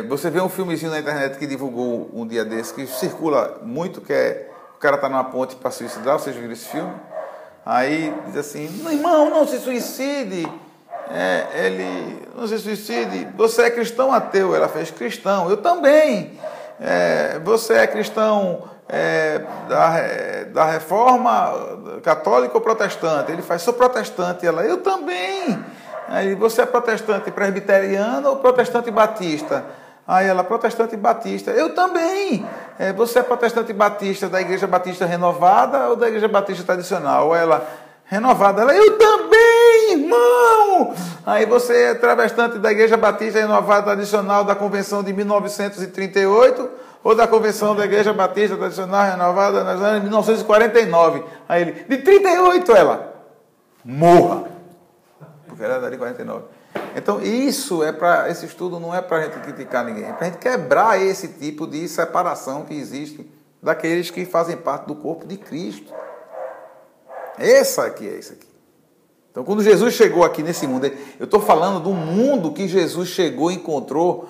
Você vê um filmezinho na internet que divulgou um dia desse, que circula muito, que o cara está numa ponte para se suicidar. Vocês viram esse filme? Aí diz assim: irmão, não se suicide. Ele não se suicide. Você é cristão ou ateu? Ela fez cristão. Eu também. Você é cristão da reforma católica ou protestante? Ele faz: sou protestante. Ela: eu também. Aí: você é protestante presbiteriano ou protestante batista? Aí ela: protestante batista. Eu também. Você é protestante batista da Igreja Batista Renovada ou da Igreja Batista Tradicional? Ou ela: renovada. Ela: eu também, irmão. Aí: você é travestante da Igreja Batista Renovada Tradicional da Convenção de 1938 ou da Convenção da Igreja Batista Tradicional Renovada de 1949? Aí ele: de 38. Ela: morra. Porque ela era de 49. Então, esse estudo não é para a gente criticar ninguém, é para a gente quebrar esse tipo de separação que existe daqueles que fazem parte do corpo de Cristo. Essa aqui é isso aqui. Então, quando Jesus chegou aqui nesse mundo, eu estou falando do mundo que Jesus chegou e encontrou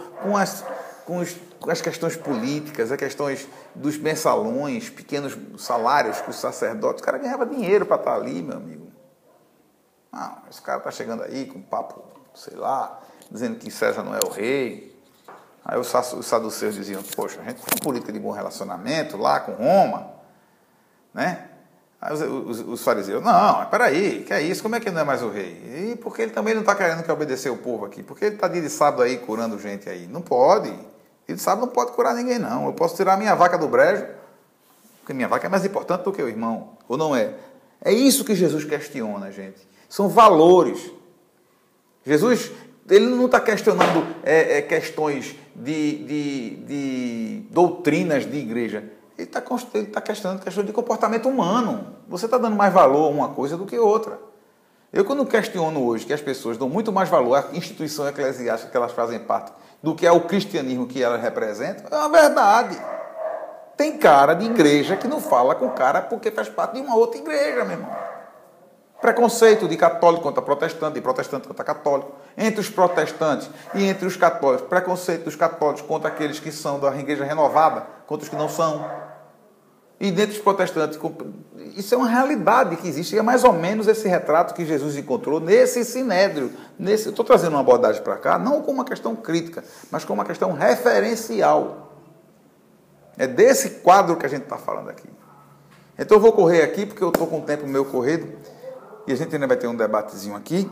com as questões políticas, as questões dos mensalões, pequenos salários que os sacerdotes, o cara ganhava dinheiro para estar ali, meu amigo. Não, esse cara está chegando aí com papo, sei lá, dizendo que César não é o rei. Aí os saduceus diziam, poxa, a gente tem uma política de bom relacionamento lá com Roma, né? Aí os fariseus, não, peraí, que é isso? Como é que ele não é mais o rei? E porque ele também não está querendo que obedecer o povo aqui? Porque ele está dia de sábado aí curando gente aí? Não pode. Dia de sábado não pode curar ninguém, não. Eu posso tirar a minha vaca do brejo, porque minha vaca é mais importante do que o irmão. Ou não é? É isso que Jesus questiona, gente. São valores. Jesus, ele não está questionando questões de doutrinas de igreja. Ele está questionando questão de comportamento humano. Você está dando mais valor a uma coisa do que outra. Eu, quando questiono hoje que as pessoas dão muito mais valor à instituição eclesiástica que elas fazem parte do que ao cristianismo que elas representam, é uma verdade. Tem cara de igreja que não fala com cara porque faz parte de uma outra igreja, meu irmão. Preconceito de católico contra protestante, de protestante contra católico. Entre os protestantes e entre os católicos. Preconceito dos católicos contra aqueles que são da igreja renovada, contra os que não são. E dentro dos protestantes, isso é uma realidade que existe. E é mais ou menos esse retrato que Jesus encontrou nesse sinédrio. Eu estou trazendo uma abordagem para cá, não como uma questão crítica, mas como uma questão referencial. É desse quadro que a gente está falando aqui. Então eu vou correr aqui, porque eu estou com o tempo meio corrido. E a gente ainda vai ter um debatezinho aqui.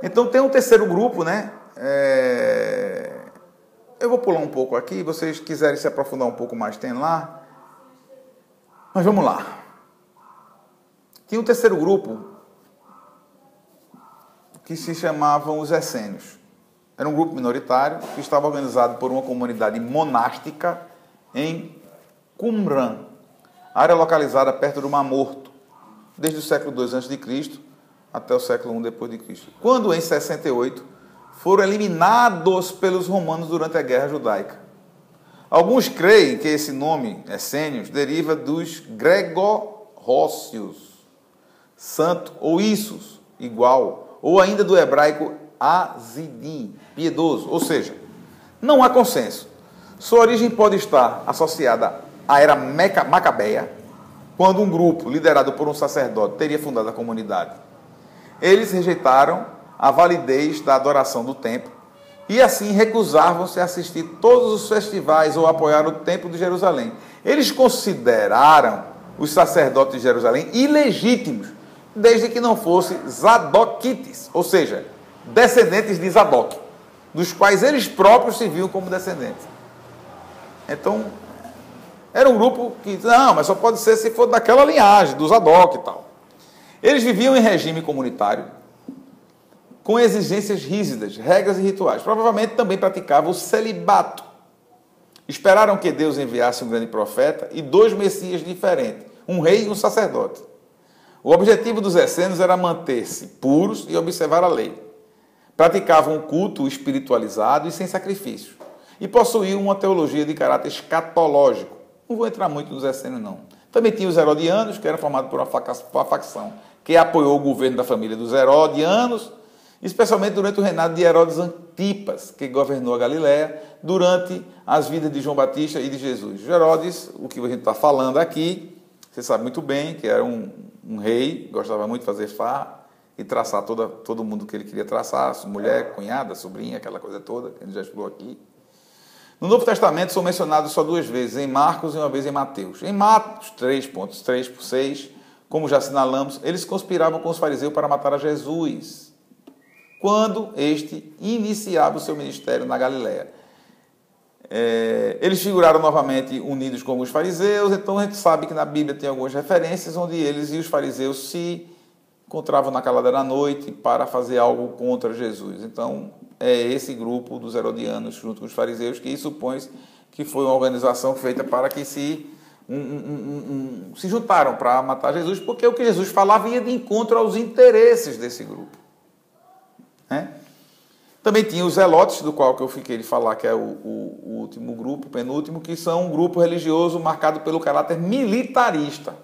Então tem um terceiro grupo, né? Eu vou pular um pouco aqui. Se vocês quiserem se aprofundar um pouco mais, tem lá. Mas vamos lá. Tinha um terceiro grupo que se chamavam os essênios. Era um grupo minoritário que estava organizado por uma comunidade monástica em Qumran, área localizada perto do Mar Morto, desde o século II a.C. até o século I depois de Cristo. Quando, em 68, foram eliminados pelos romanos durante a Guerra Judaica. Alguns creem que esse nome, essênios, deriva dos gregorrócios, santo, ou issos, igual, ou ainda do hebraico azidim, piedoso. Ou seja, não há consenso. Sua origem pode estar associada à era macabeia, quando um grupo liderado por um sacerdote teria fundado a comunidade. Eles rejeitaram a validez da adoração do templo e assim recusavam-se a assistir todos os festivais ou apoiar o templo de Jerusalém. Eles consideraram os sacerdotes de Jerusalém ilegítimos, desde que não fossem zadoquites, ou seja, descendentes de Zadok, dos quais eles próprios se viam como descendentes. Então, era um grupo que, não, mas só pode ser se for daquela linhagem, do Zadok e tal. Eles viviam em regime comunitário, com exigências rígidas, regras e rituais. Provavelmente também praticavam o celibato. Esperaram que Deus enviasse um grande profeta e 2 messias diferentes, um rei e um sacerdote. O objetivo dos essênios era manter-se puros e observar a lei. Praticavam um culto espiritualizado e sem sacrifício. E possuíam uma teologia de caráter escatológico. Não vou entrar muito nos essênios, não. Também tinha os herodianos, que eram formados por uma facção que apoiou o governo da família dos Herodianos, especialmente durante o reinado de Herodes Antipas, que governou a Galiléia durante as vidas de João Batista e de Jesus. Herodes, o que a gente está falando aqui, você sabe muito bem que era um rei, gostava muito de fazer farra e traçar todo mundo que ele queria traçar, sua mulher, cunhada, sobrinha, aquela coisa toda, que a gente já estudou aqui. No Novo Testamento são mencionados só 2 vezes, em Marcos e uma vez em Mateus. Em Marcos 3:3-6, como já assinalamos, eles conspiravam com os fariseus para matar a Jesus, quando este iniciava o seu ministério na Galiléia. Eles figuraram novamente unidos com os fariseus, então a gente sabe que na Bíblia tem algumas referências onde eles e os fariseus se encontravam na calada da noite para fazer algo contra Jesus. Então, é esse grupo dos herodianos junto com os fariseus que supõe que foi uma organização feita para que se juntaram para matar Jesus, porque o que Jesus falava ia de encontro aos interesses desse grupo. Também tinha os zelotes, do qual que eu fiquei de falar, que é o último grupo, penúltimo, que são um grupo religioso marcado pelo caráter militarista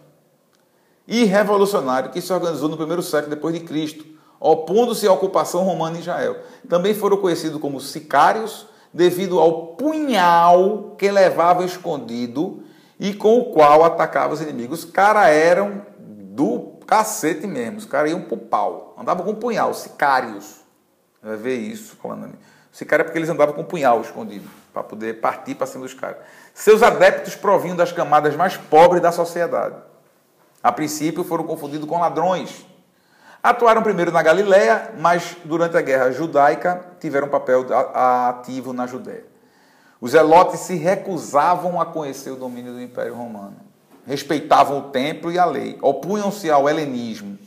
e revolucionário que se organizou no 1º século depois de Cristo, opondo-se à ocupação romana em Israel. Também foram conhecidos como sicários, devido ao punhal que levava escondido e com o qual atacava os inimigos. Os caras eram do cacete mesmo, os caras iam pro pau, andavam com punhal, sicários. Vai ver isso falando a mim. Sicário é porque eles andavam com punhal escondido, para poder partir para cima dos caras. Seus adeptos provinham das camadas mais pobres da sociedade. A princípio foram confundidos com ladrões. Atuaram primeiro na Galiléia, mas durante a guerra judaica tiveram um papel ativo na Judéia. Os zelotes se recusavam a conhecer o domínio do Império Romano. Respeitavam o templo e a lei, opunham-se ao helenismo,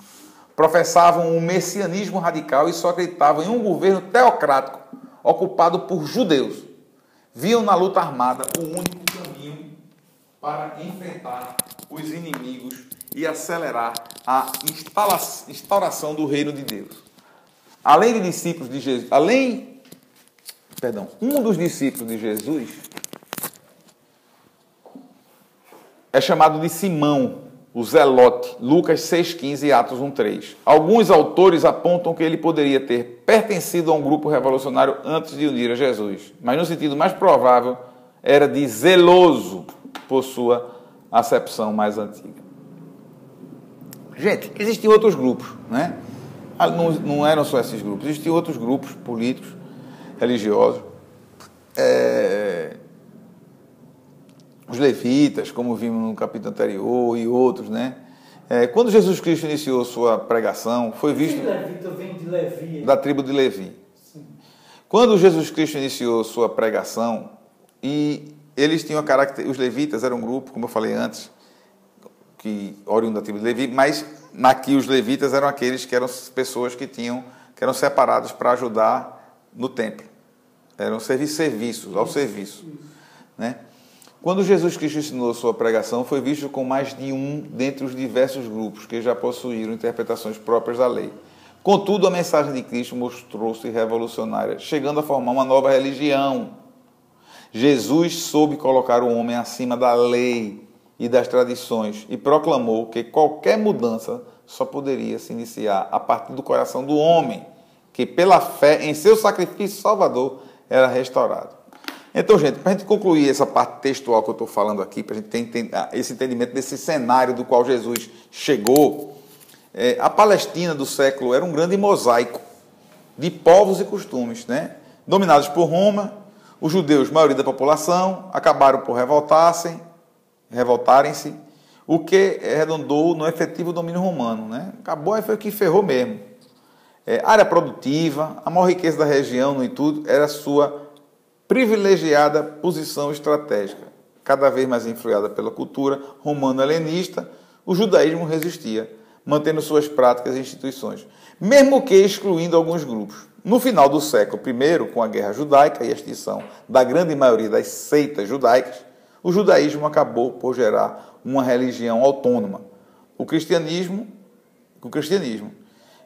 professavam um messianismo radical e só acreditavam em um governo teocrático ocupado por judeus. Viam na luta armada o único caminho para enfrentar os inimigos e acelerar a instauração do reino de Deus. Além de discípulos de Jesus, um dos discípulos de Jesus é chamado de Simão, o Zelote, Lucas 6,15 e Atos 1,3. Alguns autores apontam que ele poderia ter pertencido a um grupo revolucionário antes de unir a Jesus, mas no sentido mais provável era de zeloso, por sua acepção mais antiga. Gente, existiam outros grupos, né? Não eram só esses grupos, existiam outros grupos políticos, religiosos. Os levitas, como vimos no capítulo anterior, e outros, né? Quando Jesus Cristo iniciou sua pregação, foi visto... Esse levita vem de Levi. Da tribo de Levi. Sim. Quando Jesus Cristo iniciou sua pregação, e eles tinham a característica... Os levitas eram um grupo, como eu falei antes, que oriundo da tribo de Levi, mas aqui os levitas eram aqueles que eram pessoas que eram separados para ajudar no templo. Eram serviços, ao serviço. Né? Quando Jesus Cristo ensinou sua pregação, foi visto com mais de um dentre os diversos grupos que já possuíram interpretações próprias da lei. Contudo, a mensagem de Cristo mostrou-se revolucionária, chegando a formar uma nova religião. Jesus soube colocar o homem acima da lei e das tradições e proclamou que qualquer mudança só poderia se iniciar a partir do coração do homem, que pela fé em seu sacrifício salvador era restaurado. Então, gente, para a gente concluir essa parte textual que eu estou falando aqui, para a gente ter esse entendimento desse cenário do qual Jesus chegou, a Palestina do século era um grande mosaico de povos e costumes, né? Dominados por Roma, os judeus, maioria da população, acabaram por revoltarem-se, o que redundou no efetivo domínio romano, né? Acabou, aí foi o que ferrou mesmo. Área produtiva, a maior riqueza da região, no entanto, era a sua privilegiada posição estratégica. Cada vez mais influenciada pela cultura romano-helenista, o judaísmo resistia, mantendo suas práticas e instituições, mesmo que excluindo alguns grupos. No final do século I, com a guerra judaica e a extinção da grande maioria das seitas judaicas, o judaísmo acabou por gerar uma religião autônoma, o cristianismo,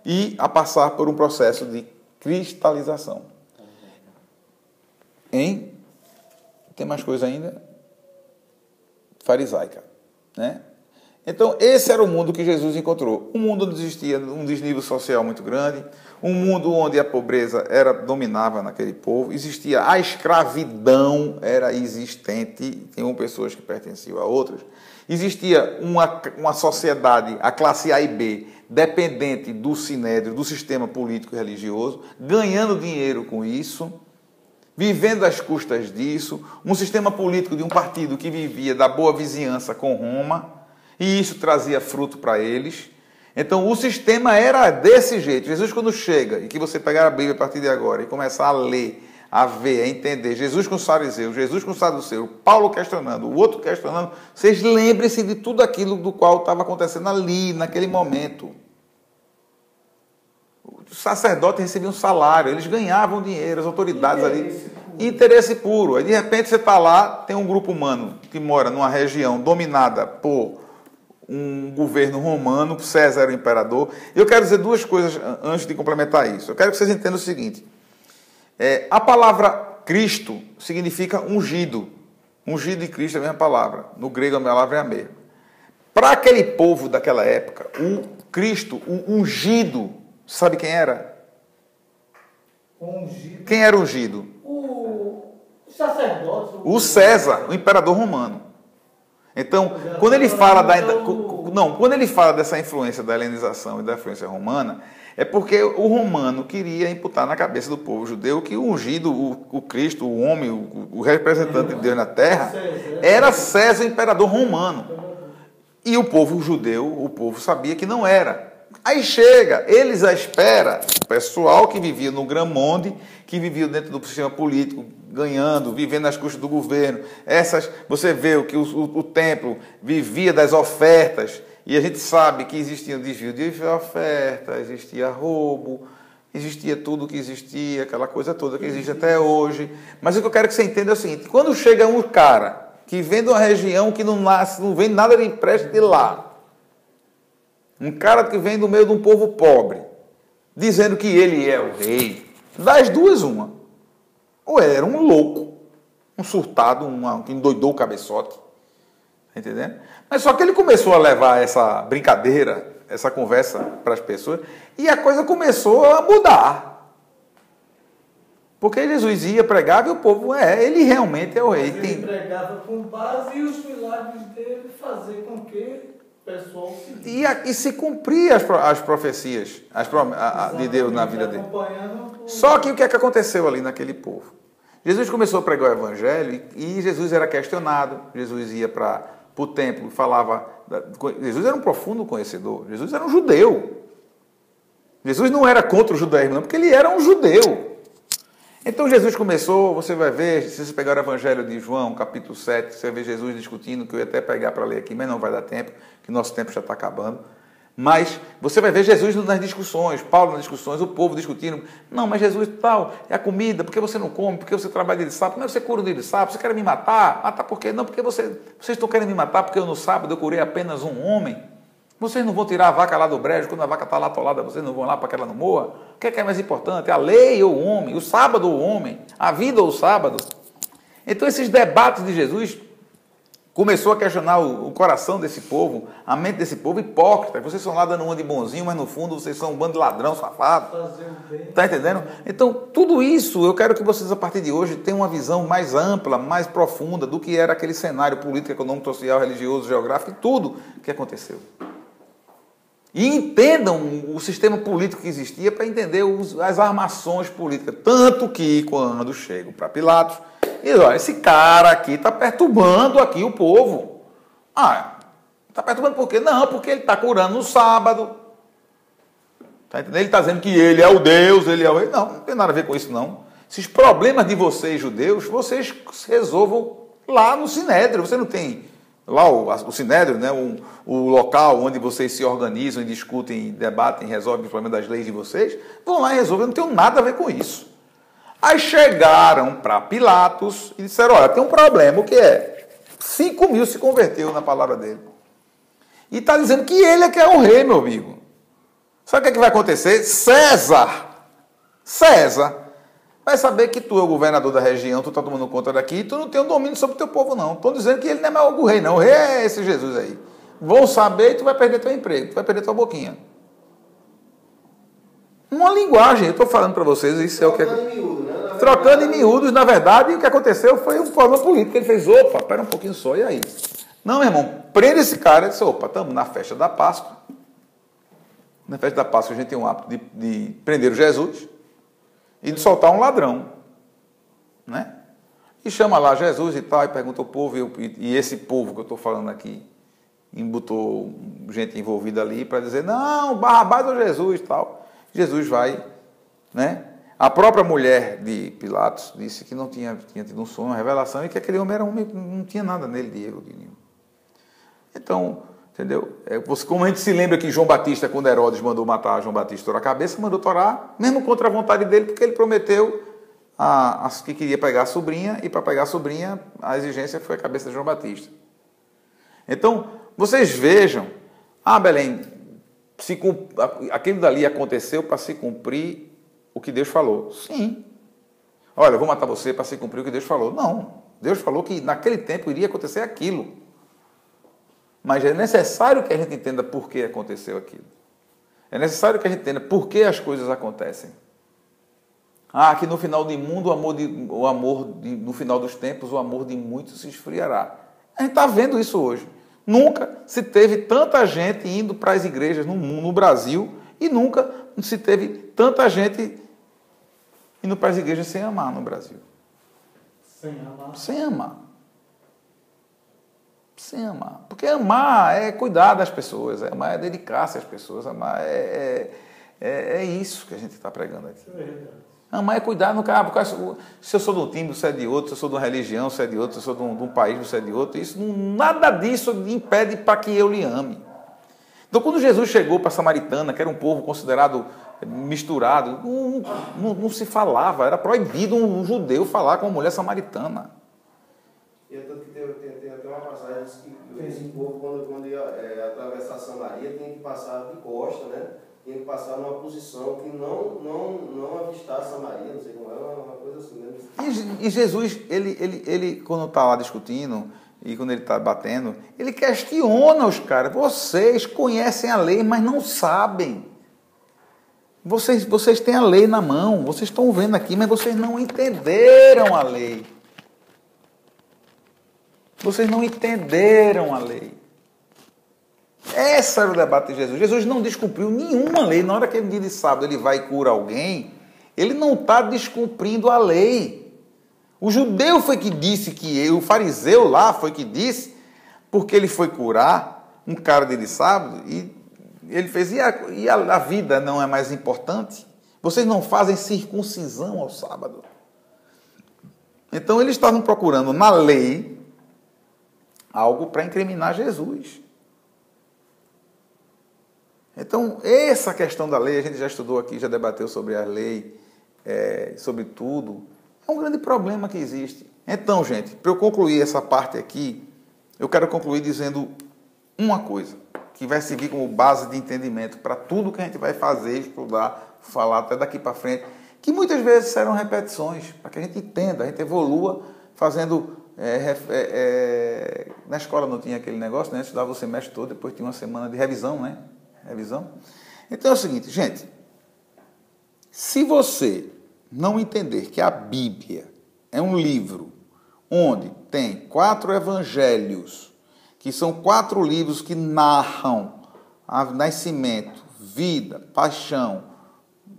e a passar por um processo de cristalização. Tem mais coisa ainda? Farisaica, né? Então, esse era o mundo que Jesus encontrou. Um mundo onde existia um desnível social muito grande, um mundo onde a pobreza dominava naquele povo, existia a escravidão, era existente, tinham pessoas que pertenciam a outras, existia uma sociedade, a classe A e B, dependente do sinédrio, do sistema político e religioso, ganhando dinheiro com isso, vivendo às custas disso, um sistema político de um partido que vivia da boa vizinhança com Roma, e isso trazia fruto para eles. Então, o sistema era desse jeito. Jesus, quando chega, e que você pegar a Bíblia a partir de agora, e começar a ler, a ver, a entender, Jesus com os fariseus, Jesus com os saduceus, Paulo questionando, o outro questionando, vocês lembrem-se de tudo aquilo do qual estava acontecendo ali, naquele momento. Os sacerdotes recebiam salário, eles ganhavam dinheiro, as autoridades ali, interesse puro. Aí, de repente, você está lá, tem um grupo humano que mora numa região dominada por um governo romano, César era o imperador. Eu quero dizer duas coisas antes de complementar isso. Eu quero que vocês entendam o seguinte. A palavra Cristo significa ungido. Ungido e Cristo é a mesma palavra. No grego a palavra é a mesma. Para aquele povo daquela época, o Cristo, o ungido, sabe quem era? Ungido. Quem era ungido? O sacerdotes. O César, o imperador romano. Então, quando ele fala dessa influência da helenização e da influência romana, é porque o romano queria imputar na cabeça do povo judeu que o ungido, o Cristo, o homem, o representante de Deus na terra, era César, o imperador romano. E o povo judeu, o povo sabia que não era. Aí chega, eles à espera, o pessoal que vivia no Grão-Monde, que vivia dentro do sistema político, ganhando, vivendo às custas do governo. Você vê que o templo vivia das ofertas, e a gente sabe que existia desvio de oferta, existia roubo, existia tudo o que existia, aquela coisa toda que existe até hoje. Mas o que eu quero que você entenda é o seguinte: quando chega um cara que vem de uma região que não vem nada de empréstimo de lá, um cara que vem do meio de um povo pobre, dizendo que ele é o rei, das duas uma. Ou era um louco, um surtado, que endoidou o cabeçote. Tá entendendo? Mas só que ele começou a levar essa brincadeira, essa conversa para as pessoas, e a coisa começou a mudar. Porque Jesus ia pregar e o povo, ele realmente é o rei. Ele pregava com base e os milagres dele fazer com que o pessoal e se cumprir as profecias de Deus na vida dele. Só que o que é que aconteceu ali naquele povo? Jesus começou a pregar o evangelho e Jesus era questionado. Jesus ia para o templo, falava... Jesus era um profundo conhecedor. Jesus era um judeu. Jesus não era contra o judaísmo, não, porque ele era um judeu. Então Jesus começou, você vai ver, se você pegar o Evangelho de João, capítulo 7, você vai ver Jesus discutindo, que eu ia até pegar para ler aqui, mas não vai dar tempo, que nosso tempo já está acabando. Mas você vai ver Jesus nas discussões, Paulo nas discussões, o povo discutindo. Não, mas Jesus tal, é a comida, por que você não come? Por que você trabalha de sábado? Não, você cura no dia de sábado, você quer me matar? Matar por quê? Não, porque vocês estão querendo me matar porque eu no sábado eu curei apenas um homem. Vocês não vão tirar a vaca lá do brejo, quando a vaca está lá atolada, vocês não vão lá para que ela não morra? O que é mais importante? A lei ou o homem? O sábado ou o homem? A vida ou o sábado? Então esses debates de Jesus começou a questionar o coração desse povo, a mente desse povo hipócrita. Vocês são lá dando uma de bonzinho, mas no fundo vocês são um bando de ladrão, safado. Está entendendo? Então tudo isso eu quero que vocês a partir de hoje tenham uma visão mais ampla, mais profunda do que era aquele cenário político, econômico, social, religioso, geográfico e tudo que aconteceu. E entendam o sistema político que existia para entender as armações políticas. Tanto que, quando chegam para Pilatos, eles olha, esse cara aqui está perturbando aqui o povo. Está perturbando por quê? Não, porque ele está curando no sábado. Tá entendendo? Ele está dizendo que ele é o Deus, ele é o rei. Não tem nada a ver com isso, não. Esses problemas de vocês, judeus, vocês resolvam lá no Sinédrio. Você não tem... Lá o Sinédrio, né, o local onde vocês se organizam e discutem, debatem, resolvem os problemas das leis de vocês, vão lá e resolvem, eu não tenho nada a ver com isso. Aí chegaram para Pilatos e disseram, olha, tem um problema, o que é? 5.000 se converteu na palavra dele. E está dizendo que ele é que é o rei, meu amigo. Sabe o que é que vai acontecer? César vai saber que tu é o governador da região, tu está tomando conta daqui, tu não tem um domínio sobre o teu povo, não. Estão dizendo que ele não é mais o rei, não. O rei é esse Jesus aí. Vão saber e tu vai perder teu emprego, tu vai perder tua boquinha. Uma linguagem, eu estou falando para vocês, isso é o que... Trocando em miúdos, na verdade, o que aconteceu foi um problema político. Ele fez, opa, espera um pouquinho só, e aí? Não, meu irmão, prende esse cara. Ele disse, opa, estamos na festa da Páscoa. Na festa da Páscoa a gente tem um hábito de prender o Jesus e de soltar um ladrão, né? E chama lá Jesus e tal, e pergunta ao povo, e esse povo que eu estou falando aqui, botou gente envolvida ali para dizer, não, Barrabás ou Jesus e tal. Jesus vai, né? A própria mulher de Pilatos disse que não tinha tido um sonho, uma revelação, e que aquele homem era um homem, não tinha nada nele de erro nenhum. Então, entendeu? Como a gente se lembra que João Batista, quando Herodes mandou matar João Batista, torar a cabeça, mandou torar, mesmo contra a vontade dele, porque ele prometeu que queria pegar a sobrinha, e para pegar a sobrinha, a exigência foi a cabeça de João Batista. Então, vocês vejam, Belém, aquilo dali aconteceu para se cumprir o que Deus falou. Sim. Olha, eu vou matar você para se cumprir o que Deus falou. Não. Deus falou que naquele tempo iria acontecer aquilo. Mas é necessário que a gente entenda por que aconteceu aquilo. É necessário que a gente entenda por que as coisas acontecem. Que no final do mundo, no final dos tempos, o amor de muitos se esfriará. A gente está vendo isso hoje. Nunca se teve tanta gente indo para as igrejas no Brasil e nunca se teve tanta gente indo para as igrejas sem amar no Brasil. Sem amar. Sem amar. Sem amar. Porque amar é cuidar das pessoas, amar é dedicar-se às pessoas, amar é isso que a gente está pregando aqui. É verdade. Amar é cuidar no cara. Se eu sou de um time, você é de outro. Se eu sou de uma religião, você é de outro. Se eu sou de um país, você é de outro. Nada disso impede para que eu lhe ame. Então, quando Jesus chegou para a Samaritana, que era um povo considerado misturado, não se falava. Era proibido um judeu falar com uma mulher samaritana. E é tanto que tem até uma passagem que esse povo, quando ia atravessar Samaria, tinha que passar de costa, né? Tinha que passar numa posição que não avistasse Samaria, não sei como era, uma coisa assim, né? E Jesus, ele quando está lá discutindo, e quando ele está batendo, ele questiona os caras. Vocês conhecem a lei, mas não sabem. Vocês têm a lei na mão, vocês estão vendo aqui, mas vocês não entenderam a lei. Vocês não entenderam a lei. Esse era o debate de Jesus. Jesus não descumpriu nenhuma lei. Na hora que ele dia de sábado ele vai e cura alguém, ele não está descumprindo a lei. O judeu foi que disse o fariseu lá foi que disse, porque ele foi curar um cara dia de sábado, e ele fez, e a vida não é mais importante? Vocês não fazem circuncisão ao sábado? Então eles estavam procurando na lei algo para incriminar Jesus. Então, essa questão da lei, a gente já estudou aqui, já debateu sobre a lei, sobre tudo. É um grande problema que existe. Então, gente, para eu concluir essa parte aqui, eu quero concluir dizendo uma coisa, que vai servir como base de entendimento para tudo que a gente vai fazer, estudar, falar até daqui para frente, que muitas vezes serão repetições, para que a gente entenda, a gente evolua fazendo... na escola não tinha aquele negócio, né? Estudava o semestre todo, depois tinha uma semana de revisão, né? Então é o seguinte, gente, se você não entender que a Bíblia é um livro onde tem 4 evangelhos, que são 4 livros que narram nascimento, vida, paixão,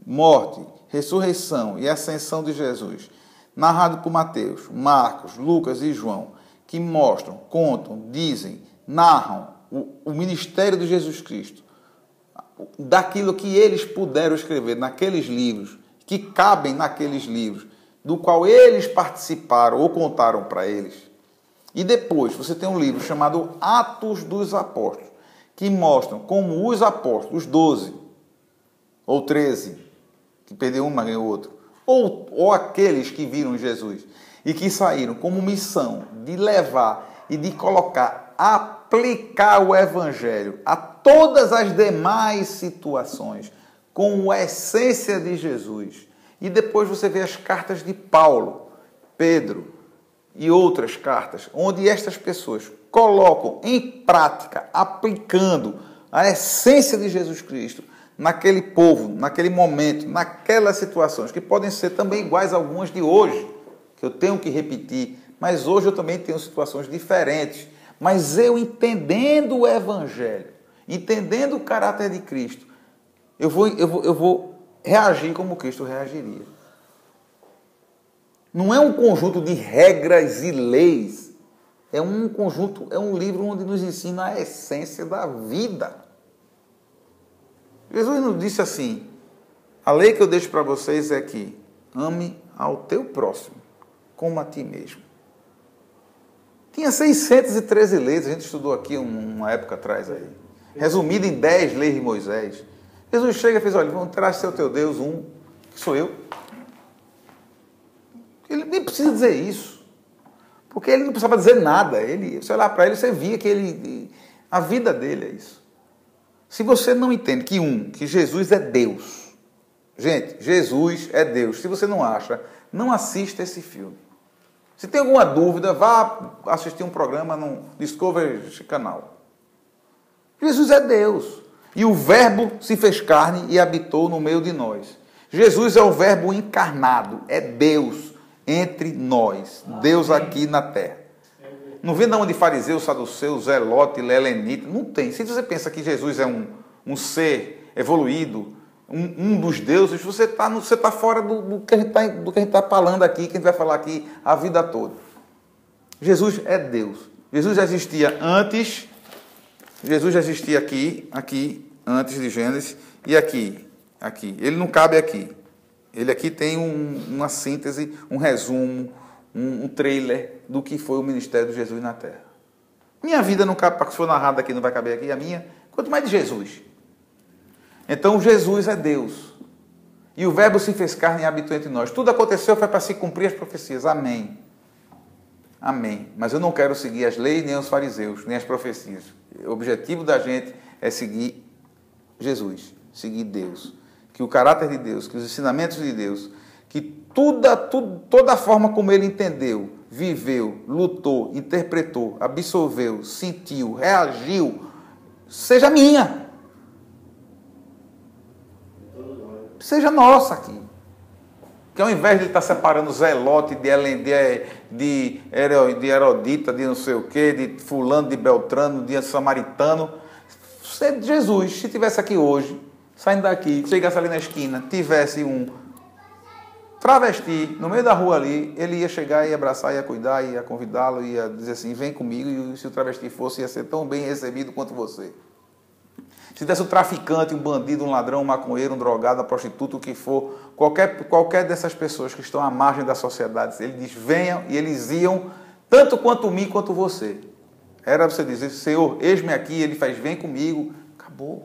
morte, ressurreição e ascensão de Jesus, narrado por Mateus, Marcos, Lucas e João, que mostram, contam, dizem, narram o ministério de Jesus Cristo, daquilo que eles puderam escrever naqueles livros, que cabem naqueles livros, do qual eles participaram ou contaram para eles. E depois você tem um livro chamado Atos dos Apóstolos, que mostram como os apóstolos, os 12, ou 13, que perdeu um, mas ganhou outro, ou aqueles que viram Jesus e que saíram como missão de levar e de colocar, aplicar o Evangelho a todas as demais situações, com a essência de Jesus. E depois você vê as cartas de Paulo, Pedro e outras cartas, onde estas pessoas colocam em prática, aplicando a essência de Jesus Cristo naquele povo, naquele momento, naquelas situações, que podem ser também iguais a algumas de hoje, que eu tenho que repetir, mas hoje eu também tenho situações diferentes. Mas eu entendendo o Evangelho, entendendo o caráter de Cristo, eu vou reagir como Cristo reagiria. Não é um conjunto de regras e leis, é um livro onde nos ensina a essência da vida. Jesus nos disse assim, a lei que eu deixo para vocês é que ame ao teu próximo como a ti mesmo. Tinha 613 leis, a gente estudou aqui uma época atrás aí, resumido em 10 leis de Moisés. Jesus chega e fez, olha, terás ser o teu Deus, que sou eu. Ele nem precisa dizer isso, porque ele não precisava dizer nada. Você olhar para ele, você via que a vida dele é isso. Se você não entende que Jesus é Deus, gente, Jesus é Deus. Se você não acha, não assista esse filme. Se tem alguma dúvida, vá assistir um programa no Discovery Canal. Jesus é Deus. E o Verbo se fez carne e habitou no meio de nós. Jesus é o verbo encarnado, é Deus entre nós, Deus aqui na terra. Não vem de onde fariseu, saduceu, zelote, lelenita, não tem. Se você pensa que Jesus é um ser evoluído, um dos deuses, você está fora do que a gente está falando aqui, que a gente vai falar aqui a vida toda. Jesus é Deus. Jesus já existia antes, Jesus já existia aqui, antes de Gênesis, e aqui. Ele não cabe aqui. Ele aqui tem uma síntese, um resumo, um trailer do que foi o ministério de Jesus na Terra. Minha vida não cabe, se for narrada aqui, não vai caber aqui, a minha, quanto mais de Jesus. Então, Jesus é Deus. E o verbo se fez carne e habitou entre nós. Tudo aconteceu, foi para se cumprir as profecias. Amém. Amém. Mas eu não quero seguir as leis, nem os fariseus, nem as profecias. O objetivo da gente é seguir Jesus, seguir Deus. Que o caráter de Deus, que os ensinamentos de Deus, que toda a forma como ele entendeu, viveu, lutou, interpretou, absorveu, sentiu, reagiu, seja minha. Seja nossa aqui. Que ao invés de estar separando Zelote de Herodita, de não sei o quê, de fulano, de Beltrano, de samaritano, Jesus, se estivesse aqui hoje, saindo daqui, chegasse ali na esquina, tivesse um travesti no meio da rua ali, ele ia chegar, ia abraçar, ia cuidar, ia convidá-lo, ia dizer assim, vem comigo, e se o travesti fosse, ia ser tão bem recebido quanto você. Se tivesse um traficante, um bandido, um ladrão, um maconheiro, um drogado, uma prostituta, o que for, qualquer dessas pessoas que estão à margem da sociedade, ele diz, venham, e eles iam, tanto quanto mim, quanto você. Era você dizer, Senhor, eis-me aqui, ele faz, vem comigo, acabou.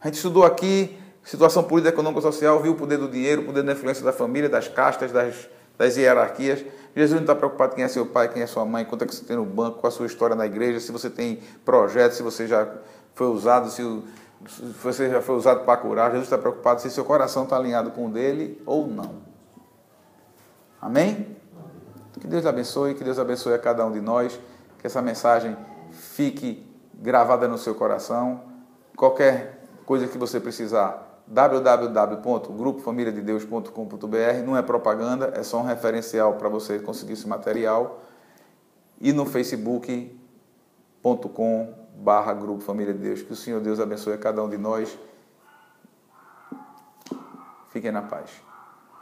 A gente estudou aqui, situação política, econômica, social, viu o poder do dinheiro, o poder da influência da família, das castas, das hierarquias. Jesus não está preocupado quem é seu pai, quem é sua mãe, quanto é que você tem no banco, qual a sua história na igreja, se você tem projeto, se você já foi usado, se você já foi usado para curar. Jesus está preocupado se seu coração está alinhado com o dele ou não. Amém? Que Deus abençoe, que Deus abençoe a cada um de nós, que essa mensagem fique gravada no seu coração. Qualquer coisa que você precisar, www.grupofamiliadedeus.com.br, não é propaganda, é só um referencial para você conseguir esse material. E no facebook.com/Grupo Família de Deus. Que o Senhor Deus abençoe a cada um de nós. Fiquem na paz.